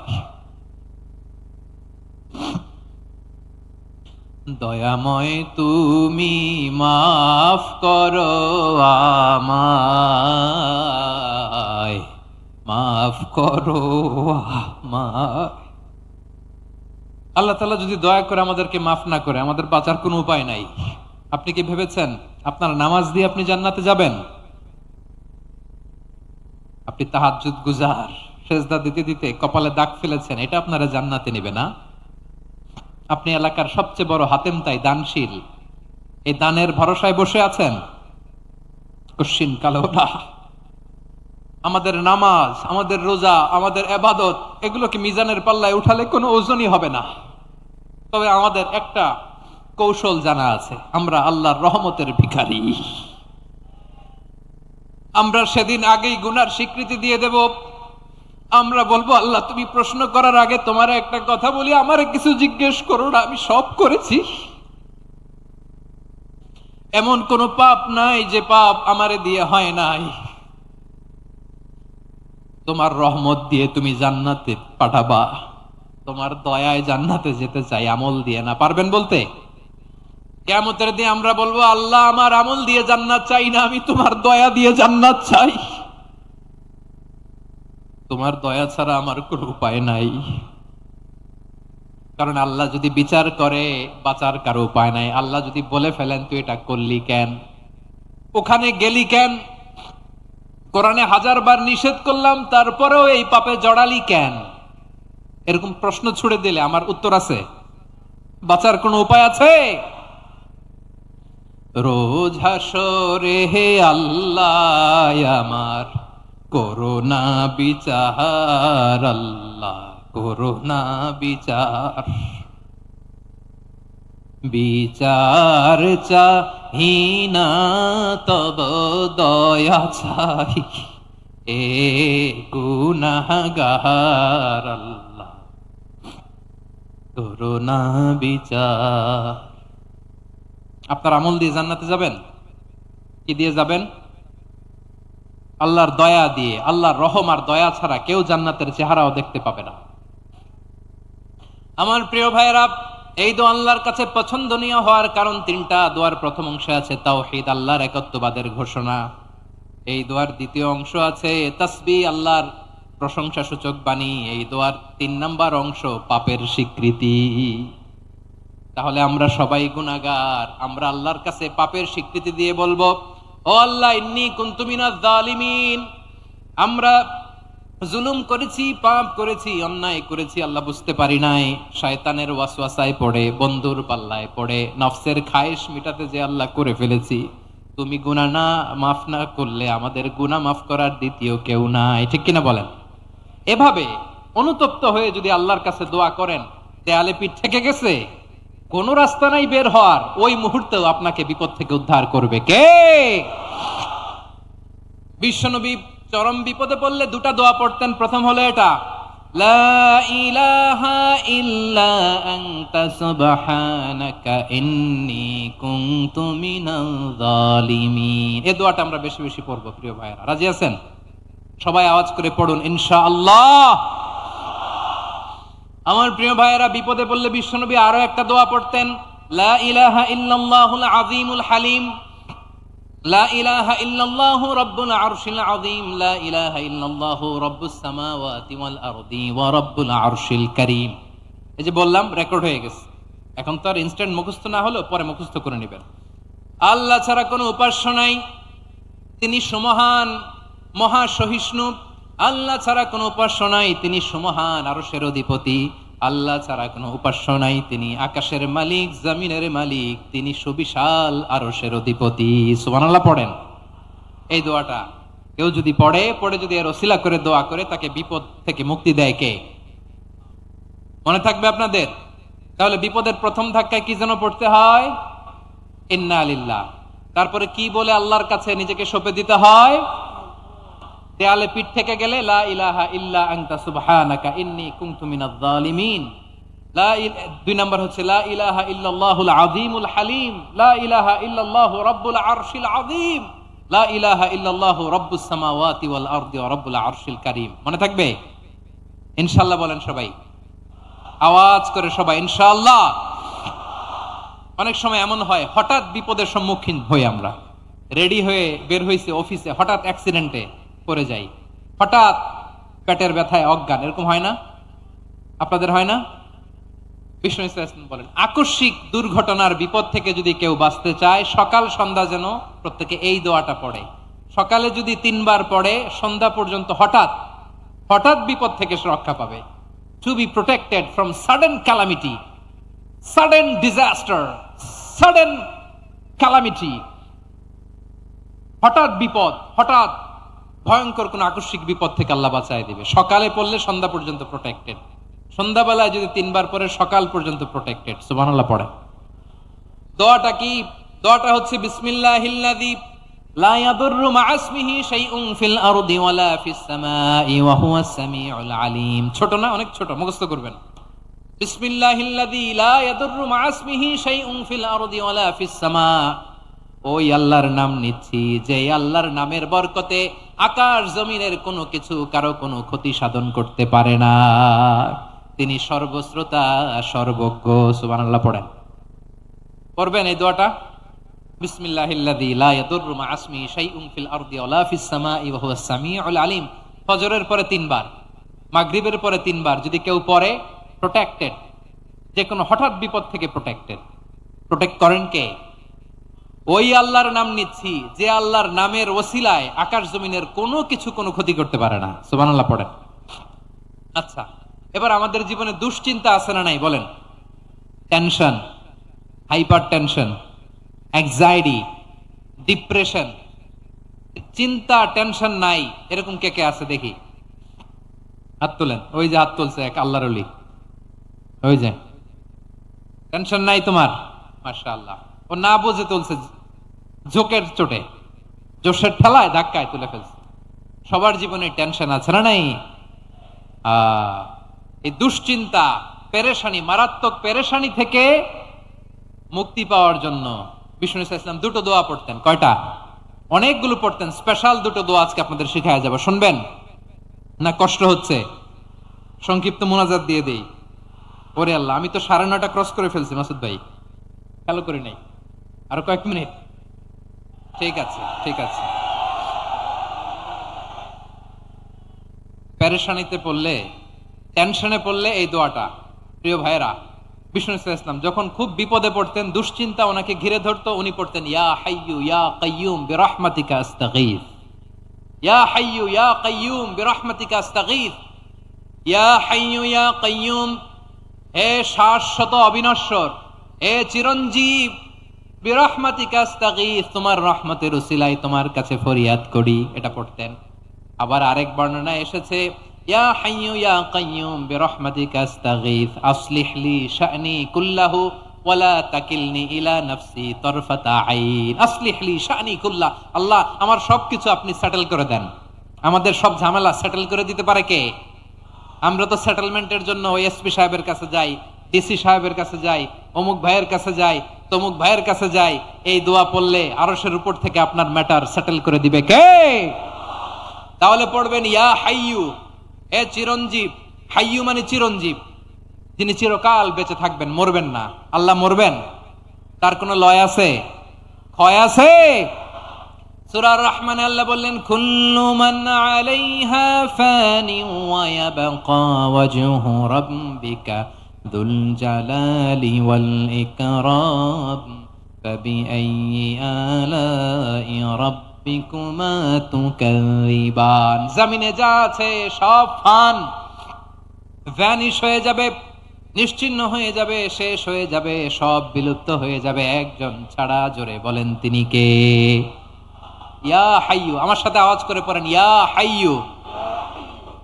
দয়াময় তুমি মাফ করো আমায়, মাফ করো আল্লাহ তাআলা যদি দয়া করে আমাদেরকে মাফ না করে, আমাদের বাঁচার কোনো উপায় নাই। আপনি কি ভেবেছেন আপনার নামাজ দিয়ে আপনি জান্নাতে যাবেন? আপনি তাহাজ্জুদ গুজার, সেজদা দিতে দিতে কপালে দাগ ফেলেছেন, এটা আপনারা জান্নাতে নেবে না? আপনি এলাকার সবচেয়ে বড় হাতেম তাই দানশীল, এই দানের ভরসায় বসে আছেন, কশিন কালো না। আমাদের নামাজ, আমাদের রোজা, আমাদের ইবাদত, এগুলোকে মিজানের পাল্লায় উঠালে কোনো ওজনই হবে না। তবে আমাদের একটা কৌশল জানা আছে, আমরা আল্লাহর রহমতের ভিখারি। আমরা সেদিন আগেই গুনার স্বীকৃতি দিয়ে দেব। আমরা বলবো, আল্লাহ তুমি প্রশ্ন করার আগে তোমার একটা কথা বলি, আমারে কিছু জিজ্ঞেস করো না, আমি সব করেছি। এমন কোন পাপ নাই যে পাপ আমারে দিয়ে হয় নাই। তোমার রহমত দিয়ে তুমি জান্নাতে পাঠাবা, তোমার দয়ায় জান্নাতে যেতে চাই, আমল দিয়ে না। পারবেন বলতে? কিয়ামতের দিন আমরা বলবো, আল্লাহ আমার আমল দিয়ে জান্নাত চাই না, আমি তোমার দয়া দিয়ে জান্নাত চাই। তোমার দয়া ছাড়া আমার কোনো উপায় নাই। কারণ আল্লাহ যদি বিচার করে, বাঁচার কারো উপায় নাই। আল্লাহ যদি বলে ফেলেন তুই এটা করলি কেন, ওখানে গেলি কেন, কোরআনে 1000 বার নিষেধ করলাম তারপরেও এই পাপে জড়ালি কেন, এরকম প্রশ্ন ছুড়ে দিলে আমার উত্তর আছে? বাঁচার কোনো উপায় আছে? রোজ হাসরে হে আল্লাহ আমার করোনা বিচার, আল্লাহ করোনা বিচার। বিচার চাহি না তব দয়া চাই, এ গুনাহগার, আল্লাহ করোনা বিচার। আপনার আমল দিয়ে জান্নাতে যাবেন? কি দিয়ে যাবেন? আল্লাহর দয়া দিয়ে। আল্লাহর রহম আর দয়া ছাড়া কেউ জান্নাতের চেহারাও দেখতে পাবে না। আমার প্রিয় ভাইয়েরা, এই দোয়া আল্লাহর কাছে পছন্দনীয় হওয়ার কারণ তিনটা। দোয়ার প্রথম অংশে আছে তাওহীদ, আল্লাহর একত্ববাদের ঘোষণা। এই দোয়ার দ্বিতীয় অংশ আছে তাসবিহ, আল্লাহর প্রশংসা সূচক বাণী। এই দোয়ার 3 নাম্বার অংশ পাপের স্বীকৃতি। তাহলে আমরা সবাই গুনাহগার। আমরা আল্লাহর কাছে পাপের স্বীকৃতি দিয়ে বলবো, ও আল্লাহ ইন্নী কুনতু মিনাজ জালিমিন, আমরা জুলুম করেছি, পাপ করেছি, অন্যায় করেছি, আল্লাহ বুঝতে পারি নাই। শয়তানের ওয়াসওয়াসায় পড়ে, বন্ধুর পাল্লায় পড়ে, নফসের খায়েশ মিটাতে যে আল্লাহ করে ফেলেছি। তুমি গুনাহ না মাফ না করলে আমাদের গুনাহ মাফ করার দ্বিতীয় কেউ নাই। ঠিক কিনা বলেন? এভাবে অনুতপ্ত হয়ে যদি আল্লাহর কাছে দোয়া করেন, দেয়ালে পিঠ থেকে গেছে, কোন রাস্তা নাই বের হওয়ার, ওই মুহূর্তেও আপনাকে বিপদ থেকে উদ্ধার করবে কে? বিশ্বনবী চরম বিপদে পড়লে 2টা দোয়া পড়তেন। প্রথম হলো এটা, লা ইলাহা ইল্লা আনতা সুবহানাকা ইন্নী কুনতু মিনাল জালিমিন। এই দোয়াটা আমরা বেশি বেশি পড়বো প্রিয় ভাইরা। রাজি আছেন? সবাই আওয়াজ করে পড়ুন ইনশাআল্লাহ। আমার প্রিয় ভাইয়েরা, বিপদে পড়লে বিশ্বনবী আরো একটা দোয়া পড়তেন, লা ইলাহা ইল্লাল্লাহুল আযীমুল হালিম, লা ইলাহা ইল্লাল্লাহু রাব্বুল আরশিল আযীম, লা ইলাহা ইল্লাল্লাহু রাব্বুস সামাওয়াতি ওয়াল আরদি ওয়া রাব্বুল আরশিল কারীম। এই যে বললাম, রেকর্ড হয়ে গেছে। এখন তো আর ইনস্ট্যান্ট মুখস্থ না হলো, পরে মুখস্থ করে নেবেন। আল্লাহ ছাড়া কোনো উপাস্য নাই, তিনি সমহান, মহা সহিষ্ণু। আল্লাহ ছাড়া কোনো উপাস্য নাই, তিনি সমহান, আরশের অধিপতি। আল্লাহ ছাড়া কোনো উপাস্য নাই, তিনি আকাশের মালিক, জমিনের মালিক, তিনি সুবিশাল আরশের অধিপতি। সুবহানাল্লাহ পড়েন। এই দোয়াটা কেউ যদি পড়ে যদি এর ওসিলা করে দোয়া করে, তাকে বিপদ থেকে মুক্তি দেয় কে? মনে থাকবে আপনাদের? তাহলে বিপদের প্রথম ধাক্কায় কি যেন পড়তে হয়? ইন্না লিল্লাহ। তারপরে কি বলে আল্লাহর কাছে নিজেকে সঁপে দিতে হয়? দেয়ালে পিঠ থেকে গেলে লা ইলাহা ইল্লা আনতা সুবহানাকা ইন্নী কুনতু মিনাজ জালিমিন। 2 নাম্বার হচ্ছে লা ইলাহা ইল্লাল্লাহুল আযীমুল হালিম, লা ইলাহা ইল্লাল্লাহু রাব্বুল আরশিল আযীম, লা ইলাহা ইল্লাল্লাহু রাব্বুস সামাওয়াতি ওয়াল আরদি ওয়া রাব্বুল আরশিল কারীম। মনে থাকবে? ইনশাআল্লাহ বলেন সবাই, আওয়াজ করে সবাই ইনশাআল্লাহ। অনেক সময় এমন হয়, হঠাৎ বিপদের সম্মুখীন হই আমরা, রেডি হয়ে বের হইছে অফিসে, হঠাৎ অ্যাক্সিডেন্টে পড়ে যাই, হঠাৎ পেটের ব্যথায় অজ্ঞান, এরকম হয় না? আপনাদের হয় না? বিষ্ণু ইসলাম বলেন, আকস্মিক দুর্ঘটনার বিপদ থেকে যদি কেউ বাঁচতে চায়, সকাল সন্ধ্যা যেন প্রত্যেকে এই দোয়াটা পড়ে। সকালে যদি 3 বার পড়ে, সন্ধ্যা পর্যন্ত হঠাৎ হঠাৎ বিপদ থেকে সে রক্ষা পাবে। To be protected from sudden calamity, sudden disaster, sudden calamity, হঠাৎ বিপদ, হঠাৎ ভয়ঙ্কর কোন আকস্মিক বিপদ থেকে আল্লাহ বাঁচায় দিবে। সকালে পড়লে সন্ধ্যা পর্যন্ত প্রোটেক্টেড, সন্ধ্যাবেলায় যদি 3 বার পরে সকাল পর্যন্ত প্রোটেক্টেড। সুবহানাল্লাহ পড়ে। দোয়াটা কি? দোয়াটা হচ্ছে বিসমিল্লাহিল্লাযী লা ইয়াদুররু মা ইসমিহি শাইউন ফিল আরদি ওয়ালা ফিস সামাই ওয়া হুয়াস সামিউল আলিম। ছোট না? অনেক ছোট, মুখস্থ করবেন। বিসমিল্লাহিল্লাযী লা ইয়াদুররু মা ইসমিহি শাইউন ফিল আরদি ওয়ালা ফিস সামা। ওই আল্লাহর নাম নিচ্ছি যে আল্লাহর নামের বরকতে আকাশ জমিনের কোনো কিছু কারো কোনো ক্ষতি সাধন করতে পারে না। তিনি সর্বশ্রোতা, সর্বজ্ঞ। সুবহানাল্লাহ পড়েন। পড়বেন এই দোয়াটা, বিসমিল্লাহিল্লাযী লা ইয়াদুররু মা ইসমিহি শাইউন ফিল আরদি ওয়ালা ফিস সামাই ওয়া হুয়াস সামিউল আলিম। ফজরের পরে 3 বার, মাগরিবের পরে 3 বার যদি কেউ পড়ে, প্রোটেক্টেড, যে কোনো হঠাৎ বিপদ থেকে প্রোটেক্টেড। প্রোটেক্ট করেন কে? ওই আল্লাহর নাম নিচ্ছি যে আল্লাহর নামের ওসিলায় আকাশ জমিনের কোনো কিছু কোনো ক্ষতি করতে পারে না। সুবহানাল্লাহ পড়েন। আচ্ছা, এবার আমাদের জীবনে দুশ্চিন্তা আছে না নাই বলেন? Tension, hyper tension, anxiety, depression, চিন্তা টেনশন নাই এরকম কে কে আছে দেখি? হাত তোলেন। ওই যে হাত তুলছে এক আল্লাহর ওলি, ওই যে। টেনশন নাই তোমার? মাশাআল্লাহ। ও না বুঝে তুলছে, ঝোঁকের চোটে, জোশের ঠেলায় ধাক্কায় তুলে ফেলছে। সবার জীবনে টেনশন আছে না নাই? এই দুশ্চিন্তা, পেরেশানি, মারাত্মক পেরেশানি থেকে মুক্তি পাওয়ার জন্য বিষ্ণু ইসলাম 2টো দোয়া পড়তেন। কয়টা? অনেকগুলো পড়তেন। স্পেশাল 2টো দোয়া আজকে আপনাদের শিখায়া যাবো। শুনবেন না? কষ্ট হচ্ছে? সংক্ষিপ্ত মুনাজাত দিয়ে দেই। ওরে আল্লাহ, আমি তো 9:30 ক্রস করে ফেলছি মাসুদ ভাই, খেয়াল করি নাই। আরো কয়েক মিনিট। ঠিক আছে, ঠিক আছে। পেরেশানিতে পড়লে, টেনশনে পড়লে এই দোয়াটা, প্রিয় ভাইরা, বিষ্ণু ইসলাম যখন খুব বিপদে পড়তেন, দুশ্চিন্তা ওনাকে ঘিরে ধরতো, উনি পড়তেন ইয়া হাইয়ু ইয়া কাইয়ুম বিরহমাতিকা আস্তাগীথ। ইয়া হাইয়ু ইয়া কাইয়ুম বিরহমাতিকা আস্তাগীথ। ইয়া হাইয়ু ইয়া কাইয়ুম, হে শাশ্বত অবিনশ্বর, হে চিরঞ্জীব, বিরহমাতিকা আস্তাগীথ, তোমার রহমতের উসিলায় তোমার কাছে ফরিয়াদ করি। এটা পড়তেন। আবার আরেক বর্ণনায় এসেছে ইয়া হাইয়ু ইয়া কাইয়ুম বিরহমাতিকা আস্তাগীথ আসলিহ লি শা'নি কুল্লাহু ওয়ালা তাকিলনি ইলা নাফসি তারফাতা আইন। আসলিহ লি শা'নি কুল্লাহ, আল্লাহ আমার সবকিছু আপনি সেটেল করে দেন। আমাদের সব ঝামেলা সেটেল করে দিতে পারে কে? আমরা তো সেটেলমেন্টের জন্য ওই এসপি সাহেবের কাছে যাই, ডিসি সাহেবের কাছে যাই, অমুক ভাইয়ের কাছে যাই, তমুক ভাইয়ের কাছে যাই। এই দোয়া পড়লে আরশের উপর থেকে আপনার ম্যাটার সেটেল করে দিবে কে? তাহলে পড়বেন ইয়া হাইয়ু, হে চিরঞ্জীব। হাইয়ু মানে চিরঞ্জীব, যিনি চিরকাল বেঁচে থাকবেন, মরবেন না। আল্লাহ মরবেন? তার কোনো লয় আছে? ক্ষয় আছে? সূরা আর-রহমানে আল্লাহ বললেন কুল্লু মান আলাইহা ফানি ওয়া ইয়াবকা ওয়াজহু রাব্বিকা যুল জালালি ওয়াল ইকরাম ফাবিআইয়ি আলাই রাব্বিকুমা তুকাযিবান। জমিনে যা আছে সব ফান, ভ্যানিশ হয়ে যাবে, নিশ্চিহ্ন হয়ে যাবে, শেষ হয়ে যাবে, সব বিলুপ্ত হয়ে যাবে একজন ছাড়া। জোরে বলেন তিনি কে? ইয়া হাইয়ু। আমার সাথে আওয়াজ করে পড়েন ইয়া হাইয়ু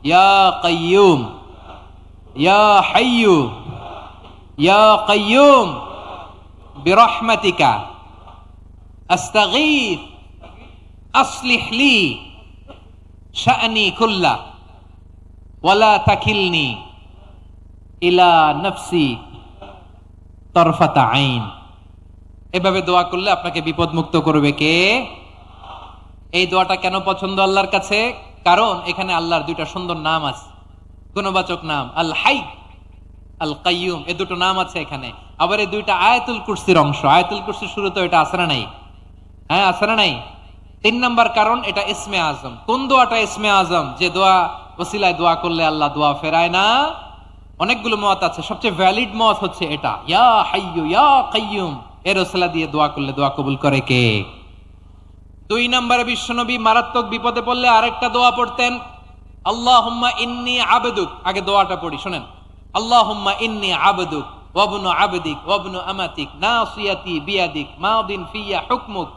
ইয়া কাইয়ুম ইয়া হাইয়ু ইয়া কাইয়ুম বিরহমাতিকা আস্তাগীথ আসলিহ লি শা'নি কুল্লাহ ওয়ালা তাকিলনি ইলা নাফসি তারফাতা আইন। এভাবে দোয়া করলে আপনাকে বিপদ মুক্ত করবে কে? এই দোয়াটা কেন পছন্দ আল্লাহর কাছে? কারণ এখানে আল্লাহর 2টা সুন্দর নাম আছে, গুণবাচক নাম, আল হাই, আল কাইয়ুম। এই 2টো নাম আছে এখানে। আবার এই 2টা আয়াতুল কুরসির অংশ। আয়াতুল কুরসির শুরুতে এটা আছে না নাই? হ্যাঁ, আছে না নাই? 3 নাম্বার কারণ এটা ইসমে আজম। কোন দোয়াটা ইসমে আজম? যে দোয়া ওসিলায় দোয়া করলে আল্লাহ দোয়া ফেরায় না? অনেকগুলো মত আছে, সবচেয়ে ভ্যালিড মত হচ্ছে এটা, ইয়া হাইয়ু ইয়া কাইয়ুম, এর ওসিলা দিয়ে দোয়া করলে দোয়া কবুল করে কে? 2 নম্বরে বিশ্বনবী মারাত্মক বিপদে পড়লে আরেকটা দোয়া পড়তেন, আল্লাহুম্মা ইন্নী আবদুক। আগে দোয়াটা পড়ি, শুনেন। আল্লাহুম্মা ইন্নী আবদুক ওয়া ইবনু আবদিক ওয়া ইবনু আমাতিক নাসিয়াতি বিয়াদিক মাদিন ফিয়া হুকমুক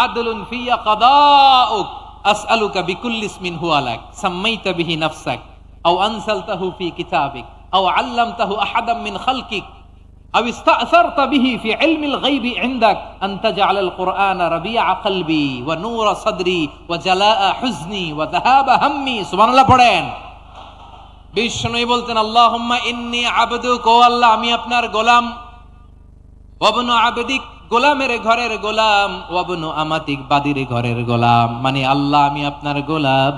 আদলুন ফিয়া কাদাউক আসআলুকা বিকুল্লি ইসমিন হুয়া লাক সাম্মাইতা বিহি নাফসাক আও আনসালতাহু ফি কিতাবিক আও আল্লামতাহু আহাদাম মিন খালকিক আও ইস্তা'সারতা বিহি ফি ইলমিল গায়বি ইনদাক আন তাজআলাল কুরআনা রাবিআ কলবি ওয়া নূরা সাদরি ওয়া জালাআ হুজনি ওয়া যাহাবা হাম্মি। সুবহানাল্লাহ পড়েন। বিষ্ণুই বলতেন, আল্লাহুম্মা ইন্নী আবদুক, ও আল্লাহ আমি আপনার গোলাম, ওয়া ইবনু আবদিক, গোলামের ঘরের গোলাম, ওয়া ইবনু আমাতিক, বাদির ঘরের গোলাম। মানে আল্লাহ আমি আপনার গোলাম,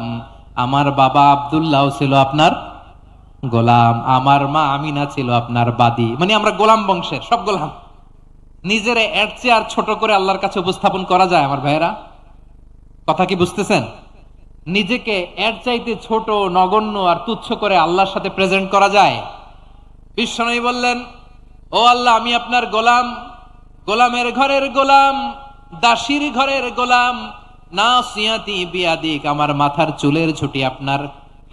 আমার বাবা আব্দুল্লাহ ছিল আপনার গোলাম, আমার মা আমিনা ছিল আপনার বাদী। মানে আমরা গোলাম বংশের, সব গোলাম। নিজের এর চেয়ে আর ছোট করে আল্লাহর কাছে উপস্থাপন করা যায় আমার ভাইয়েরা? কথা কি বুঝতেছেন? নিজেকে এর চাইতে ছোট, নগণ্য আর তুচ্ছ করে আল্লাহর সাথে প্রেজেন্ট করা যায়? বিশ্বনবী বললেন, ও আল্লাহ আমি আপনার গোলাম, গোলামের ঘরের গোলাম, দাসীর ঘরের গোলাম, নাসিয়াতি বিয়াদিক, আমার মাথার চুলের ঝুঁটি আপনার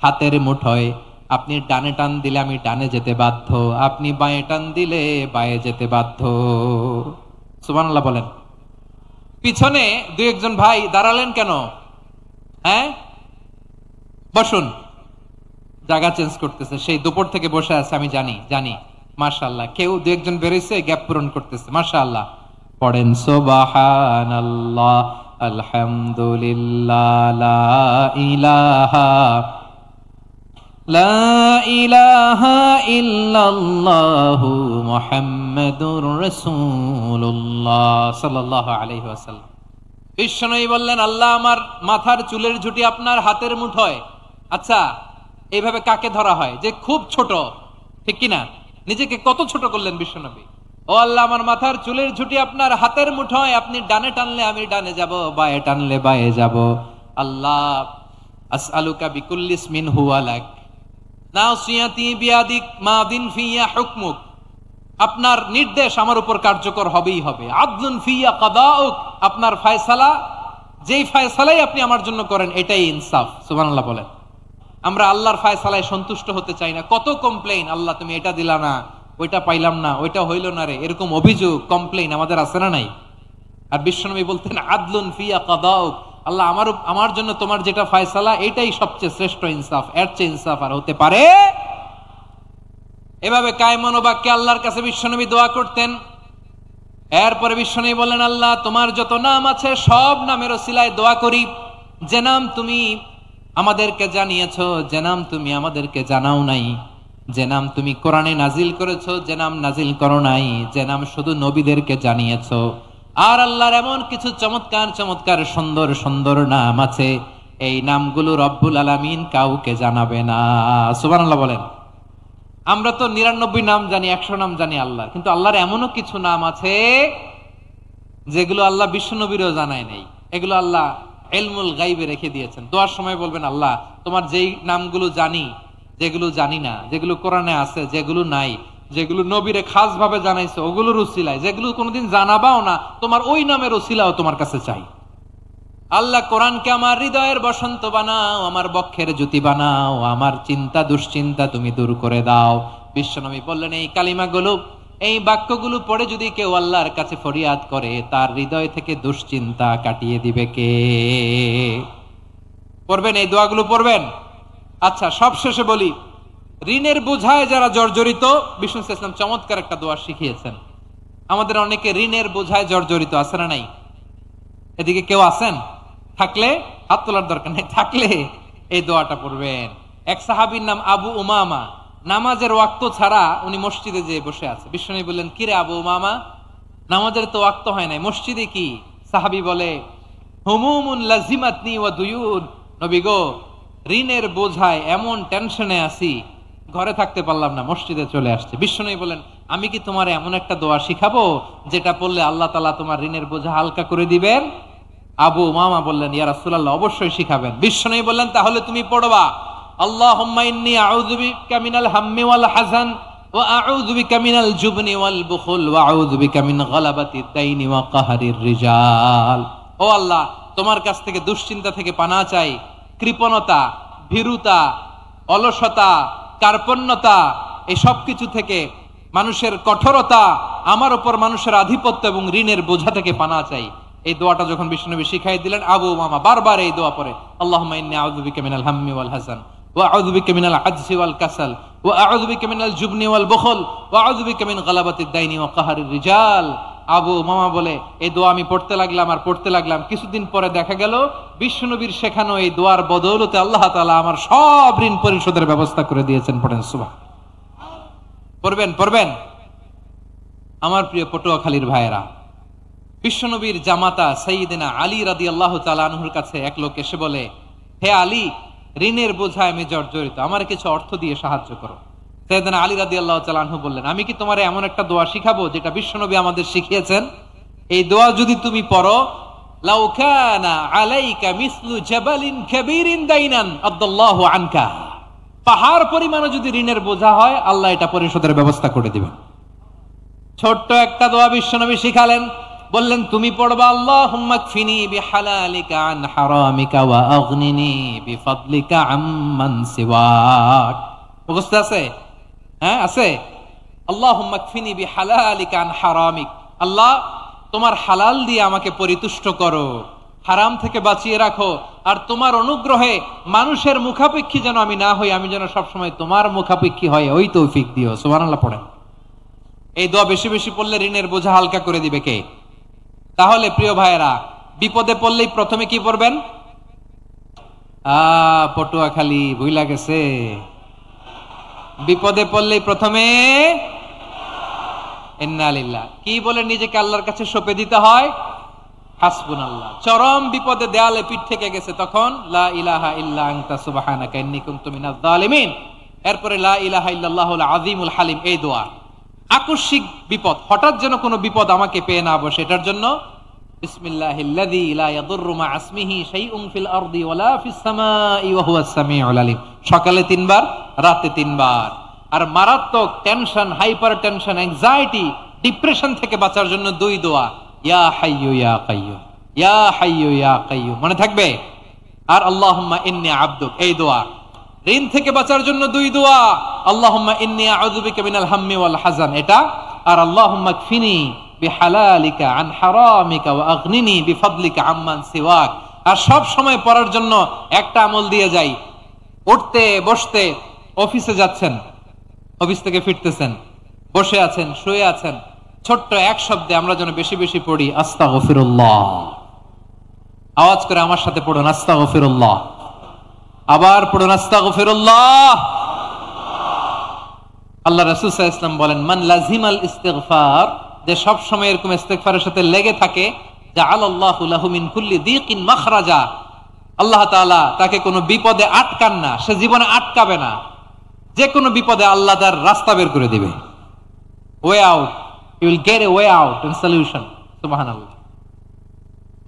হাতের মুঠোয়, আপনি ডানে টান দিলে আমি ডানে যেতে বাধ্য, আপনি বাঁয়ে টান দিলে বাঁয়ে যেতে বাধ্য। সুবহানাল্লাহ বলেন। পিছনে 2-1 ভাই দাঁড়ালেন কেন? হ্যাঁ, বসুন। জায়গা চেঞ্জ করতেছে, সেই দুপুর থেকে বসে আছে আমি জানি। মাশাআল্লাহ, কেউ 2-1 বেরোইছে, গ্যাপ পূরণ করতেছে, মাশাআল্লাহ। পড়েন সুবহানাল্লাহ আলহামদুলিল্লাহ লা ইলাহা ইল্লাল্লাহু মুহাম্মাদুর রাসূলুল্লাহ সাল্লাল্লাহু আলাইহি ওয়াসাল্লাম। বিশ্বনবী বললেন, আল্লাহ আমার মাথার চুলের ঝুঁটি আপনার হাতের মুঠোয়। আচ্ছা, এইভাবে কাকে ধরা হয়? যে খুব ছোট, ঠিক কিনা? নিজেকে কত ছোট করলেন বিশ্বনবী। ও আল্লাহ আমার মাথার চুলের ঝুঁটি আপনার হাতের মুঠোয়, আপনি ডানে টানলে আমি ডানে যাব, বাঁয়ে টানলে বাঁয়ে যাব। আল্লাহ আসআলুকা বিকুল্লি ইসমিন হুয়া লাক নাসিয়াতি বিয়াদিক মাদিন ফিয়া হুকমুক, আপনার নির্দেশ আমার উপর কার্যকর হবেই হবে। আদলুন ফিয়া কাদাউক, আপনার ফয়সালা, যেই ফয়সালাই আপনি আমার জন্য করেন এটাই ইনসাফ। সুবহানাল্লাহ বলেন। আমরা আল্লাহর ফয়সালায় সন্তুষ্ট হতে চাই না। কত কমপ্লেইন, আল্লাহ তুমি এটা দিলা না, ওইটা পাইলাম না, ওইটা হইল না রে, এরকম অভিযোগ, কমপ্লেইন আমাদের আছে না নাই? আর বিশ্বনবী বলতেন, আদলুন ফিয়া কাদাউক, আল্লাহ আমার জন্য তোমার যেটা ফয়সালা এটাই সবচেয়ে শ্রেষ্ঠ ইনসাফ, এর চেয়ে ইনসাফ আর হতে পারে? এভাবে কায়মন বাক্যে আল্লাহর কাছে বিশ্বনবী দোয়া করতেন। এরপরে বিশ্বনবী বললেন, আল্লাহ তোমার যত নাম আছে সব নামের ওসিলায় দোয়া করি, যে নাম তুমি আমাদেরকে জানিয়েছো, যে নাম তুমি আমাদেরকে জানাও নাই, যে নাম তুমি কোরআনে নাজিল করেছো, যে নাম নাজিল করো নাই, যে নাম শুধু নবীদেরকে জানিয়েছো। আর আল্লাহর এমন কিছু চমৎকার চমৎকার সুন্দর সুন্দর নাম আছে, এই নামগুলো রব্বুল আলামিন কাউকে জানাবে না। সুবহানাল্লাহ বলেন। আমরা তো 99 নাম জানি, 100 নাম জানি আল্লাহর, কিন্তু আল্লাহর এমনও কিছু নাম আছে যেগুলো আল্লাহ বিশ্বনবীরও জানায় নাই। এগুলো আল্লাহ ইলমুল গায়বে রেখে দিয়েছেন। দোয়ার সময় বলবেন, আল্লাহ তোমার যেই নামগুলো জানি, যেগুলো জানি না, যেগুলো কোরআনে আছে, যেগুলো নাই, যেগুলো নবীরে খাস ভাবে জানাইছো ওগুলোর উসিলায়, যেগুলো কোনোদিন জানাবাও না, তোমার ওই নামের উসিলাও তোমার কাছে চাই। আল্লাহ কোরআনকে আমার হৃদয়ের বসন্ত বানাও, আমার বক্ষের জ্যোতি বানাও, আমার চিন্তা দুশ্চিন্তা তুমি দূর করে দাও। বিশ্বনবী বললেন, এই কালিমাগুলো, এই বাক্যগুলো পড়ে যদি কেউ আল্লাহর কাছে ফরিয়াদ করে, তার হৃদয় থেকে দুশ্চিন্তা কাটিয়ে দিবে কে? পড়বেন, এই দোয়াগুলো পড়বেন। আচ্ছা, সব শেষে বলি, ঋণের বোঝায় যারা জর্জরিত, বিষ্ণু ইসলাম চমৎকার একটা দোয়া শিখিয়েছেন। আমাদের অনেকে ঋণের বোঝায় জর্জরিত, আছে না নাই? এদিকে কেউ আছেন? থাকলে হাত তোলার দরকার নেই, থাকলে এই দোয়াটা পড়বেন। এক সাহাবীর নাম আবু উমামা, নামাজের ওয়াক্ত ছাড়া উনি মসজিদে যেয়ে বসে আছে। বিশ্বনবী বললেন, কিরে আবু উমামা, নামাজের তো ওয়াক্ত হয় নাই, মসজিদে কি? সাহাবী বলে, হুমুমুন লাজিমাতনি ওয়া দুয়ুন, নবী গো ঋণের বোঝায় এমন টেনশনে আছি, ঘরে থাকতে পারলাম না, মসজিদে চলে আসছে। বিশ্বনবী বলেন, আমি কি তোমার এমন একটা দোয়া শিখাবো যেটা পড়লে আল্লাহ তাআলা তোমার ঋণের বোঝা হালকা করে দিবেন? আবু উমামা বললেন, ইয়া রাসূলুল্লাহ অবশ্যই শিখাবেন। বিশ্বনবী বললেন, তাহলে তুমি পড়বা, আল্লাহুম্মা ইন্নী আউযু বিকা মিনাল হাম্মি ওয়াল হাযান ওয়া আউযু বিকা মিনাল জুবনি ওয়াল বুখল ওয়া আউযু বিকা মিন গালাবাতিদ দাইনি ওয়া কাহরির রিজাল। ও আল্লাহ, তোমার কাছ থেকে দুশ্চিন্তা থেকে পানাহ চাই, কৃপণতা, ভীরুতা, অলসতা, কার্পণ্যতা, এই সব কিছু থেকে, মানুষের কঠোরতা, আমার উপর মানুষের আধিপত্য এবং ঋণের বোঝা থেকে পানাহ চাই। এই দোয়াটা যখন বিশ্বনবী শিখাই দিলেন, আবু উমামা বারবার এই দোয়া পড়ে, আল্লাহুম্মা ইন্নী আউযু বিকা মিনাল হাম্মি ওয়াল হাযান ওয়া আউযু বিকা মিনাল আজজি ওয়াল কাসাল ওয়া আউযু বিকা মিনাল জুবনি ওয়াল বুখল ওয়া আউযু বিকা মিন গালাবাতিদ দাইনি ওয়া কাহরির রিজাল। আবু উমামা বলে, এই দোয়া আমি পড়তে লাগলাম। কিছুদিন পরে দেখা গেল বিশ্বনবীর শেখানো এই দোয়ার বদৌলতে আল্লাহ তাআলা আমার সব ঋণ পরিশোধের ব্যবস্থা করে দিয়েছেন। পড়েন সুবহান। পড়বেন। আমার প্রিয় পটুয়াখালীর ভাইয়েরা, বিশ্বনবীর জামাতা সাইয়্যিদিনা আলী রাদিয়াল্লাহু তাআলা আনহুর কাছে এক লোক এসে বলে, হে আলী, ঋণের বোঝায় আমি জর্জরিত, আমার কিছু অর্থ দিয়ে সাহায্য করো। সাইয়্যিদিনা আলী রাদিয়াল্লাহু তাআলা আনহু বললেন, আমি কি তোমারে এমন একটা দোয়া শিখাবো যেটা বিশ্বনবী আমাদের শিখিয়েছেন? এই দোয়া যদি তুমি পড়ো, লাউ কানা আলাইকা মিসলু জাবালিন কাবীরিন দাইনান আদাল্লাহু আনকা, পাহাড় পরিমাণও যদি ঋণের বোঝা হয়, আল্লাহ এটা পরিশোধের ব্যবস্থা করে দিবেন। ছোট্ট একটা দোয়া বিশ্বনবী শিখালেন, বললেন তুমি পড়বা, আল্লাহুম্মা কফিনি বিহালালিকা আন হারামিকা ওয়া আগনিনি বিফাদলিকা আম্মান সিওয়াক। মুখস্থ আছে? হ্যাঁ, আছে। আল্লাহুম্মা কফিনি বিহালালিকা আন হারামিক, আল্লাহ তোমার হালাল দিয়ে আমাকে পরিতুষ্ট করো, হারাম থেকে বাঁচিয়ে রাখো, আর তোমার অনুগ্রহে মানুষের মুখাপেক্ষী যেন আমি না হই, আমি যেন সবসময় তোমার মুখাপেক্ষী হয়, ওই তৌফিক দিও। সুবহানাল্লাহ পড়েন। এই দোয়া বেশি বেশি পড়লে ঋণের বোঝা হালকা করে দিবে কে? তাহলে প্রিয় ভাইয়েরা, বিপদে পড়লেই প্রথমে কি পড়বেন? পটুয়াখালী ভুইলা গেছে। বিপদে পড়লেই প্রথমে ইন্না লিল্লাহ কি বলে নিজেকে আল্লাহর কাছে সঁপে দিতে হয়? হাসবুনাল্লাহ। চরম বিপদে দেয়ালে পিঠ থেকে গেছে, তখন লা ইলাহা ইল্লা আনতা সুবহানাকা ইন্নী কুনতু মিনাজ জালিমিন। এরপরে লা ইলাহা ইল্লাল্লাহুল আযীমুল হালিম, এই দোয়া। আকস্মিক বিপদ, হঠাৎ যেন কোনো বিপদ আমাকে পেয়ে না বসে, এটার জন্য বিসমিল্লাহিল্লাযী লা ইয়াদুররু মা ইসমিহি শাইউন ফিল আরদি ওয়ালা ফিস সামাই ওয়া হুয়াস সামিউল আলিম। সকালে 3 বার, রাতে 3 বার। আর মারাত্মক tension, hyper tension, anxiety, depression থেকে বাঁচার জন্য 2 দোয়া, ইয়া হাইয়্যু ইয়া কাইয়্যুম, ইয়া হাইয়্যু ইয়া কাইয়্যুম, মনে থাকবে? আর আল্লাহুম্মা ইন্নী আবদুক, এই দোয়া। ঋণ থেকে বাঁচার জন্য 2 দোয়া, আল্লাহুম্মা ইন্নী আউযু বিকা মিনাল হাম্মি ওয়াল হাযান, এটা। আর আল্লাহুম্মা কফিনি বিহালালিকা আন হারামিকা ওয়া আগনিনি বিফাদলিকা আম্মান সিওয়াক। আর সব সময় পড়ার জন্য একটা আমল দিয়ে যাই, উঠতে বসতে, অফিসে যাচ্ছেন, অফিস থেকে ফিরতেছেন, বসে আছেন, শুয়ে আছেন, ছোট্ট এক শব্দে আমরা যেন বেশি বেশি পড়ি আস্তাগফিরুল্লাহ। আওয়াজ করে আমার সাথে পড়ুন আস্তাগফিরুল্লাহ। আবার পড়ুন আস্তাগফিরুল্লাহ। আল্লাহ রাসূল সাল্লাল্লাহু আলাইহি ওয়াসাল্লাম বলেন, মান লাজিমাল ইস্তিগফার, যে সব সময় এরকম ইস্তিগফারের সাথে লেগে থাকে, জাআলাল্লাহু লাহু মিন কুল্লি দিকিন মাখরাজা, আল্লাহ তাআলা তাকে কোনো বিপদে আটকান না, সে জীবনে আটকাবে না, যে কোনো বিপদে আল্লাহ তার রাস্তা বের করে দিবে। Way out, you will get a way out and solution. সুবহানাল্লাহ।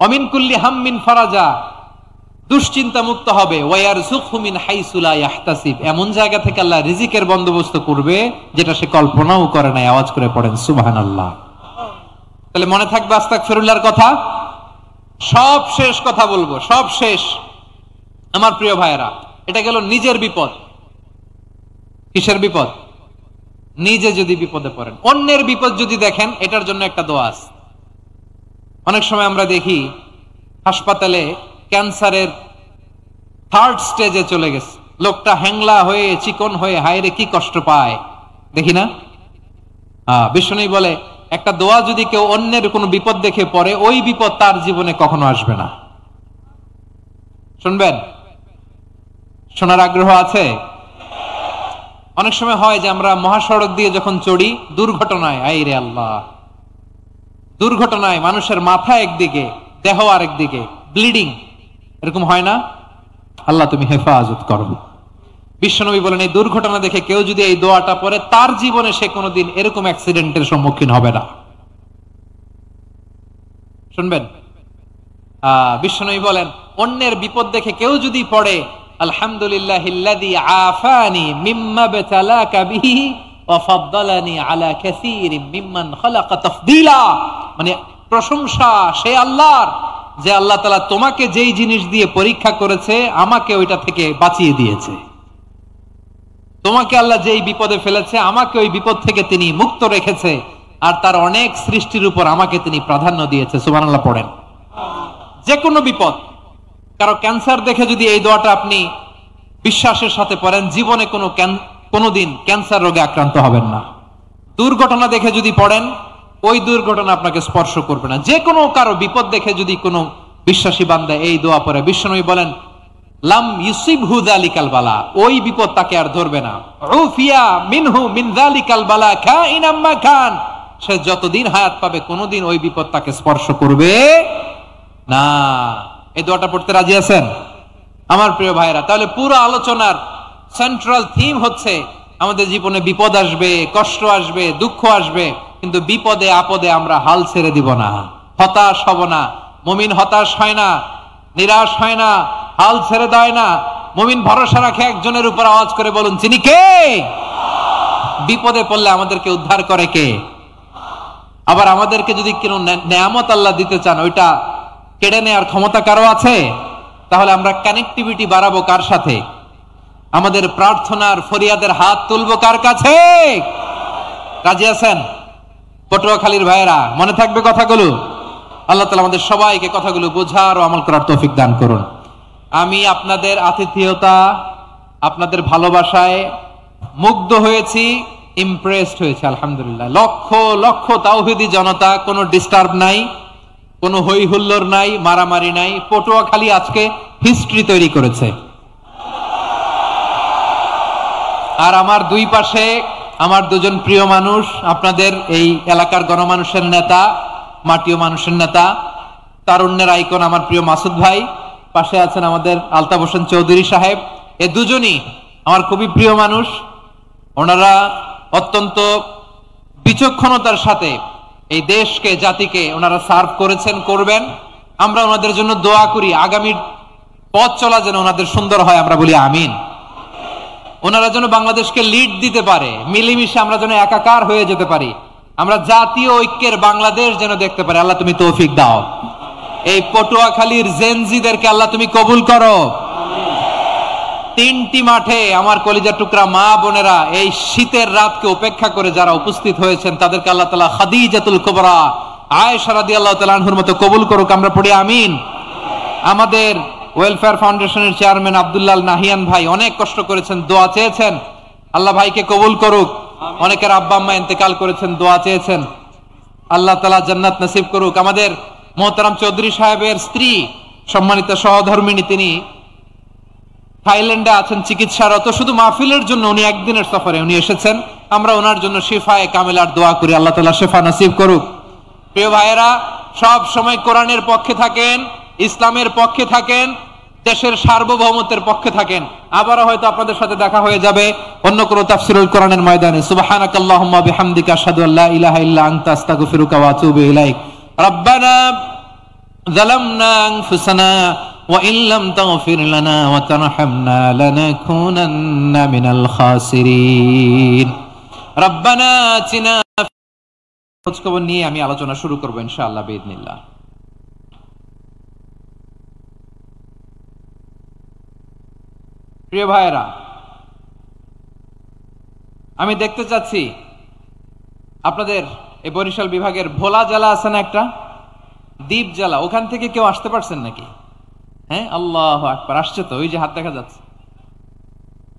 অমিন কুল্লি হাম্মিন ফারাজা, দুশ্চিন্তা মুক্ত হবে। ওয়ারযুকহু মিন হাইসু লা ইয়াহতাসিব, এমন জায়গা থেকে আল্লাহ রিজিকের বন্দোবস্ত করবে যেটা সে কল্পনাও করে নাই। আওয়াজ করে পড়েন সুবহানাল্লাহ। তাহলে মনে থাকবে আস্তাগফিরুল্লাহর কথা। সব শেষ কথা বলবো, সব শেষ। আমার প্রিয় ভাইয়েরা, এটা গেল নিজের বিপদ। কিসের বিপদ? নিজে যদি বিপদে পড়েন। অন্যের বিপদ যদি দেখেন, এটার জন্য একটা দোয়া আছে। অনেক সময় আমরা দেখি হাসপাতালে ক্যান্সারের 3rd স্টেজে চলে গেছে, লোকটা হ্যাংলা হয়ে, চিকন হয়ে, হায়রে কি কষ্ট পায়, দেখি না? বিষ্ণু বলে, একটা দোয়া যদি কেউ অন্যের কোনো বিপদ দেখে পড়ে, ওই বিপদ তার জীবনে কখনো আসবে না। শুনবেন? শোনার আগ্রহ আছে? অনেক সময় হয় যে আমরা মহাসড়ক দিয়ে যখন চড়ি, দুর্ঘটনায়, আইরে আল্লাহ, দুর্ঘটনায় মানুষের মাথা একদিকে, দেহ আরেকদিকে, ব্লিডিং, এরকম হয় না? আল্লাহ তুমি হেফাজত করো। বিশ্বনবী বলেন, এই দুর্ঘটনা দেখে কেউ যদি এই দোয়াটা পড়ে, তার জীবনে সে কোনোদিন এরকম অ্যাক্সিডেন্টের সম্মুখীন হবে না। শুনবেন? বিশ্বনবী বলেন, অন্যের বিপদ দেখে কেউ যদি পড়ে, আলহামদুলিল্লাহিল্লাযী আফানি মিম্মা বতালাকা বিহি ওয়া ফাদ্দালানি আলা কাসীরিম মিম্মান খালাকা তাফদীলা। মানে প্রশংসা সে আল্লাহর, যে আল্লাহ তাআলা তোমাকে যেই জিনিস দিয়ে পরীক্ষা করেছে আমাকে ওইটা থেকে বাঁচিয়ে দিয়েছে। তোমাকে আল্লাহ যেই বিপদে ফেলেছে আমাকে ওই বিপদ থেকে তিনি মুক্ত রেখেছে, আর তার অনেক সৃষ্টির উপর আমাকে তিনি প্রাধান্য দিয়েছে। সুবহানাল্লাহ পড়েন। যে কোনো বিপদ, কারো ক্যান্সার দেখে যদি এই দোয়াটা আপনি বিশ্বাসের সাথে পড়েন, জীবনে কোনোদিন ক্যান্সার রোগে আক্রান্ত হবেন না। দুর্ঘটনা দেখে যদি পড়েন, ওই দুর্ঘটনা আপনাকে স্পর্শ করবে না। যে কোনো কারো বিপদ দেখে যদি কোনো বিশ্বাসী বান্দা এই দোয়া পড়ে, বিশ্বনবী বলেন লাম ইউসিবহু যালিকাল বালা, ওই বিপদ তাকে আর ধরবে না। উফিয়া মিনহু মিন যালিকাল বালা কাইনাম মা কান, সে যতদিন হায়াত পাবে কোনোদিন ওই বিপদ তাকে স্পর্শ করবে না। এই দোয়াটা পড়তে রাজি আছেন আমার প্রিয় ভাইরা? তাহলে পুরো আলোচনার সেন্ট্রাল থিম হচ্ছে আমাদের জীবনে বিপদ আসবে, কষ্ট আসবে, দুঃখ আসবে, কিন্তু বিপদে আপদে আমরা হাল ছেড়ে দিব না, হতাশ হব না। মুমিন হতাশ হয় না, নিরাশ হয় না, হাল ছেড়ে দেয় না। মুমিন ভরসা রাখে একজনের উপর। আওয়াজ করে বলুন, তিনি কে? বিপদে পড়লে আমাদেরকে উদ্ধার করে কে? আবার আমাদেরকে যদি কোনো নেয়ামত আল্লাহ দিতে চান, ওইটা কেড়ে নেওয়ার ক্ষমতা কারো আছে? তাহলে আমরা কানেক্টিভিটি বাড়াবো কার সাথে? আমাদের প্রার্থনার ফরিয়াদের হাত তুলবো কার কাছে? রাজি আছেন পটুয়াখালীর ভাইয়েরা? মনে থাকবে কথাগুলো? আল্লাহ তাআলা আমাদের সবাইকে কথাগুলো বোঝার ও আমল করার তৌফিক দান করুন। আমি আপনাদের আতিথেয়তা, আপনাদের ভালোবাসায় মুগ্ধ হয়েছি, ইমপ্রেসড হয়েছে। আলহামদুলিল্লাহ। লক্ষ লক্ষ তাওহীদি জনতা, কোনো ডিস্টার্ব নাই, কোনো হই হুল্লোড় নাই, মারামারি নাই। পটুয়াখালী আজকে হিস্ট্রি তৈরি করেছে। আর আমার দুই পাশে আমার দুজন প্রিয় মানুষ, আপনাদের এই এলাকার গণমানুষের নেতা, মাটিও মানুষের নেতা, তারুণ্যের আইকন আমার প্রিয় মাসুদ ভাই। পাশে আছেন আমাদের আলতাফ হোসেন চৌধুরী সাহেব। এই দুজনই আমার খুবই প্রিয় মানুষ। ওনারা অত্যন্ত বিচক্ষণতার সাথে এই দেশকে, জাতিকে ওনারা সার্ভ করেছেন, করবেন। আমরা ওনাদের জন্য দোয়া করি, আগামীর পথ চলা যেন ওনাদের সুন্দর হয়, আমরা বলি আমিন। ওনারা যেন বাংলাদেশকে লিড দিতে পারে, মিলেমিশে আমরা যেন একাকার হয়ে যেতে পারি, আমরা জাতীয় ঐক্যের বাংলাদেশ যেন দেখতে পারি। আল্লাহ তুমি তৌফিক দাও। এই পটুয়াখালীর জেনজিদেরকে আল্লাহ তুমি কবুল করো। তিনটি মাঠে আমার কলিজার টুকরা মা বোনেরা এই শীতের রাতকে উপেক্ষা করে যারা উপস্থিত হয়েছেন, তাদেরকে আল্লাহ তাআলা খাদিজাতুল কুবরা আয়েশা রাদিয়াল্লাহু তাআলা আনহার মতো কবুল করুক, আমরা পড়ি আমিন। আমাদের ওয়েলফেয়ার ফাউন্ডেশনের চেয়ারম্যান আব্দুল্লাহ নাহিয়ান ভাই অনেক কষ্ট করেছেন, দোয়া চেয়েছেন, আল্লাহ ভাইকে কবুল করুক। অনেকের আব্বা আম্মা ইন্তেকাল করেছেন, দোয়া চেয়েছেন, আল্লাহ তাআলা জান্নাত নসিব করুক। আমাদের মোহতারাম চৌধুরী সাহেবের স্ত্রী, সম্মানিত সহধর্মিণী, তিনি থাইল্যান্ডে আছেন চিকিৎসারত। শুধু মাহফিলের জন্য উনি একদিনের সফরে উনি এসেছেন। আমরা ওনার জন্য শিফায়ে কামিলার দোয়া করি, আল্লাহ তাআলা শিফা নসিব করুক। প্রিয় ভাইয়েরা, সব সময় কোরআনের পক্ষে থাকেন, ইসলামের পক্ষে থাকেন, দেশের সার্বভৌমত্বের পক্ষে থাকেন। আবারও হয়তো আপনাদের সাথে দেখা হয়ে যাবে অন্য কোনো তাফসীরুল কোরআনের ময়দানে। সুবহানাকাল্লাহুম্মা বিহামদিকা আশহাদু আল্লা ইলাহা ইল্লা আনতা আস্তাগফিরুকা ওয়া আতুবু ইলাইক। রব্বানা যালামনা আনফুসানা ওয়া ইন লাম তাগফির লানা ওয়া তারহামনা লানাকুনান্না মিনাল খাসিরিন। রব্বানা আতিনা। খোঁজ খবর নিয়ে আমি আলোচনা শুরু করব ইনশাআল্লাহ বিইذنিল্লাহ। প্রিয় ভাইয়েরা, আমি দেখতে চাচ্ছি আপনাদের এই বরিশাল বিভাগের ভোলা জেলা আছে না একটা, দ্বীপ জেলা, ওখান থেকে কেউ আসতে পারছেন নাকি? হ্যাঁ, আল্লাহু আকবার। আসছে তো, ওই যে হাত দেখা যাচ্ছে।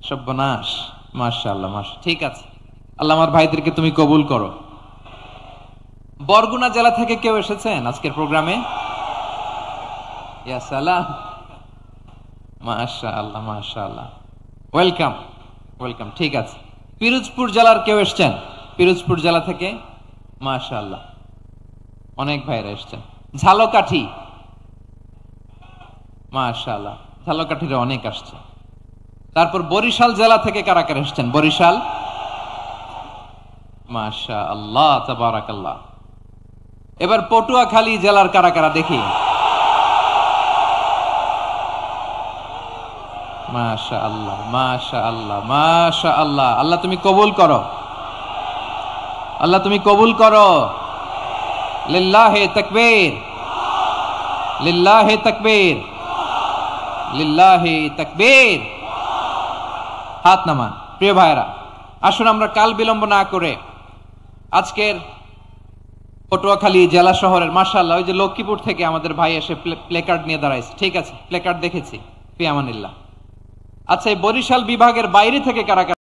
সর্বনাশ, মাশাআল্লাহ, ঠিক আছে। আল্লাহ আমার ভাইদেরকে তুমি কবুল করো। বরগুনা জেলা থেকে কেউ এসেছেন আজকের প্রোগ্রামে? ইয়া সালাম, মাশাআল্লাহ মাশাআল্লাহ, ওয়েলকাম ওয়েলকাম। ঠিক আছে। পিরোজপুর জেলার কেউ এসেছেন? পিরোজপুর জেলা থেকে মাশাআল্লাহ অনেক ভাইরা এসেছেন। ঝালকাঠি, মাশাআল্লাহ, ঝালকাঠির অনেক আসছে। তারপর বরিশাল জেলা থেকে কারা কারা এসেছেন? বরিশাল, মাশাআল্লাহ তাবারাকাল্লাহ। এবার পটুয়াখালী জেলার কারা কারা দেখি? মাশাআল্লাহ, পটুয়াখালী জেলার কারা কারা? মাশাআল্লাহ, তাবারাকাল্লাহ। এবার পটুয়াখালী জেলার কারা কারা দেখি? মাশাআল্লাহ, পটুয়াখালী জেলার কারা কারা? দেখি। মাশাআল্লাহ, মাশাআল্লাহ, মাশাআল্লাহ। আল্লাহ তুমি কবুল করো, আল্লাহ তুমি কবুল করো। লিল্লাহে তাকবীর, লিল্লাহে তাকবীর, লিল্লাহে তাকবীর। হাত নামান। প্রিয় ভাইরা, আসুন আমরা কাল বিলম্ব না করে আজকের পটুয়াখালী জেলা শহরের, মাশাআল্লাহ, ওই যে লক্ষ্মীপুর থেকে আমাদের ভাই এসে প্লেকার্ড নিয়ে দাঁড়াইছে। ঠিক আছে, প্লেকার্ড দেখেছি, ফি আমানিল্লাহ। আচ্ছা, এই বরিশাল বিভাগের বাইরে থেকে কারা কারা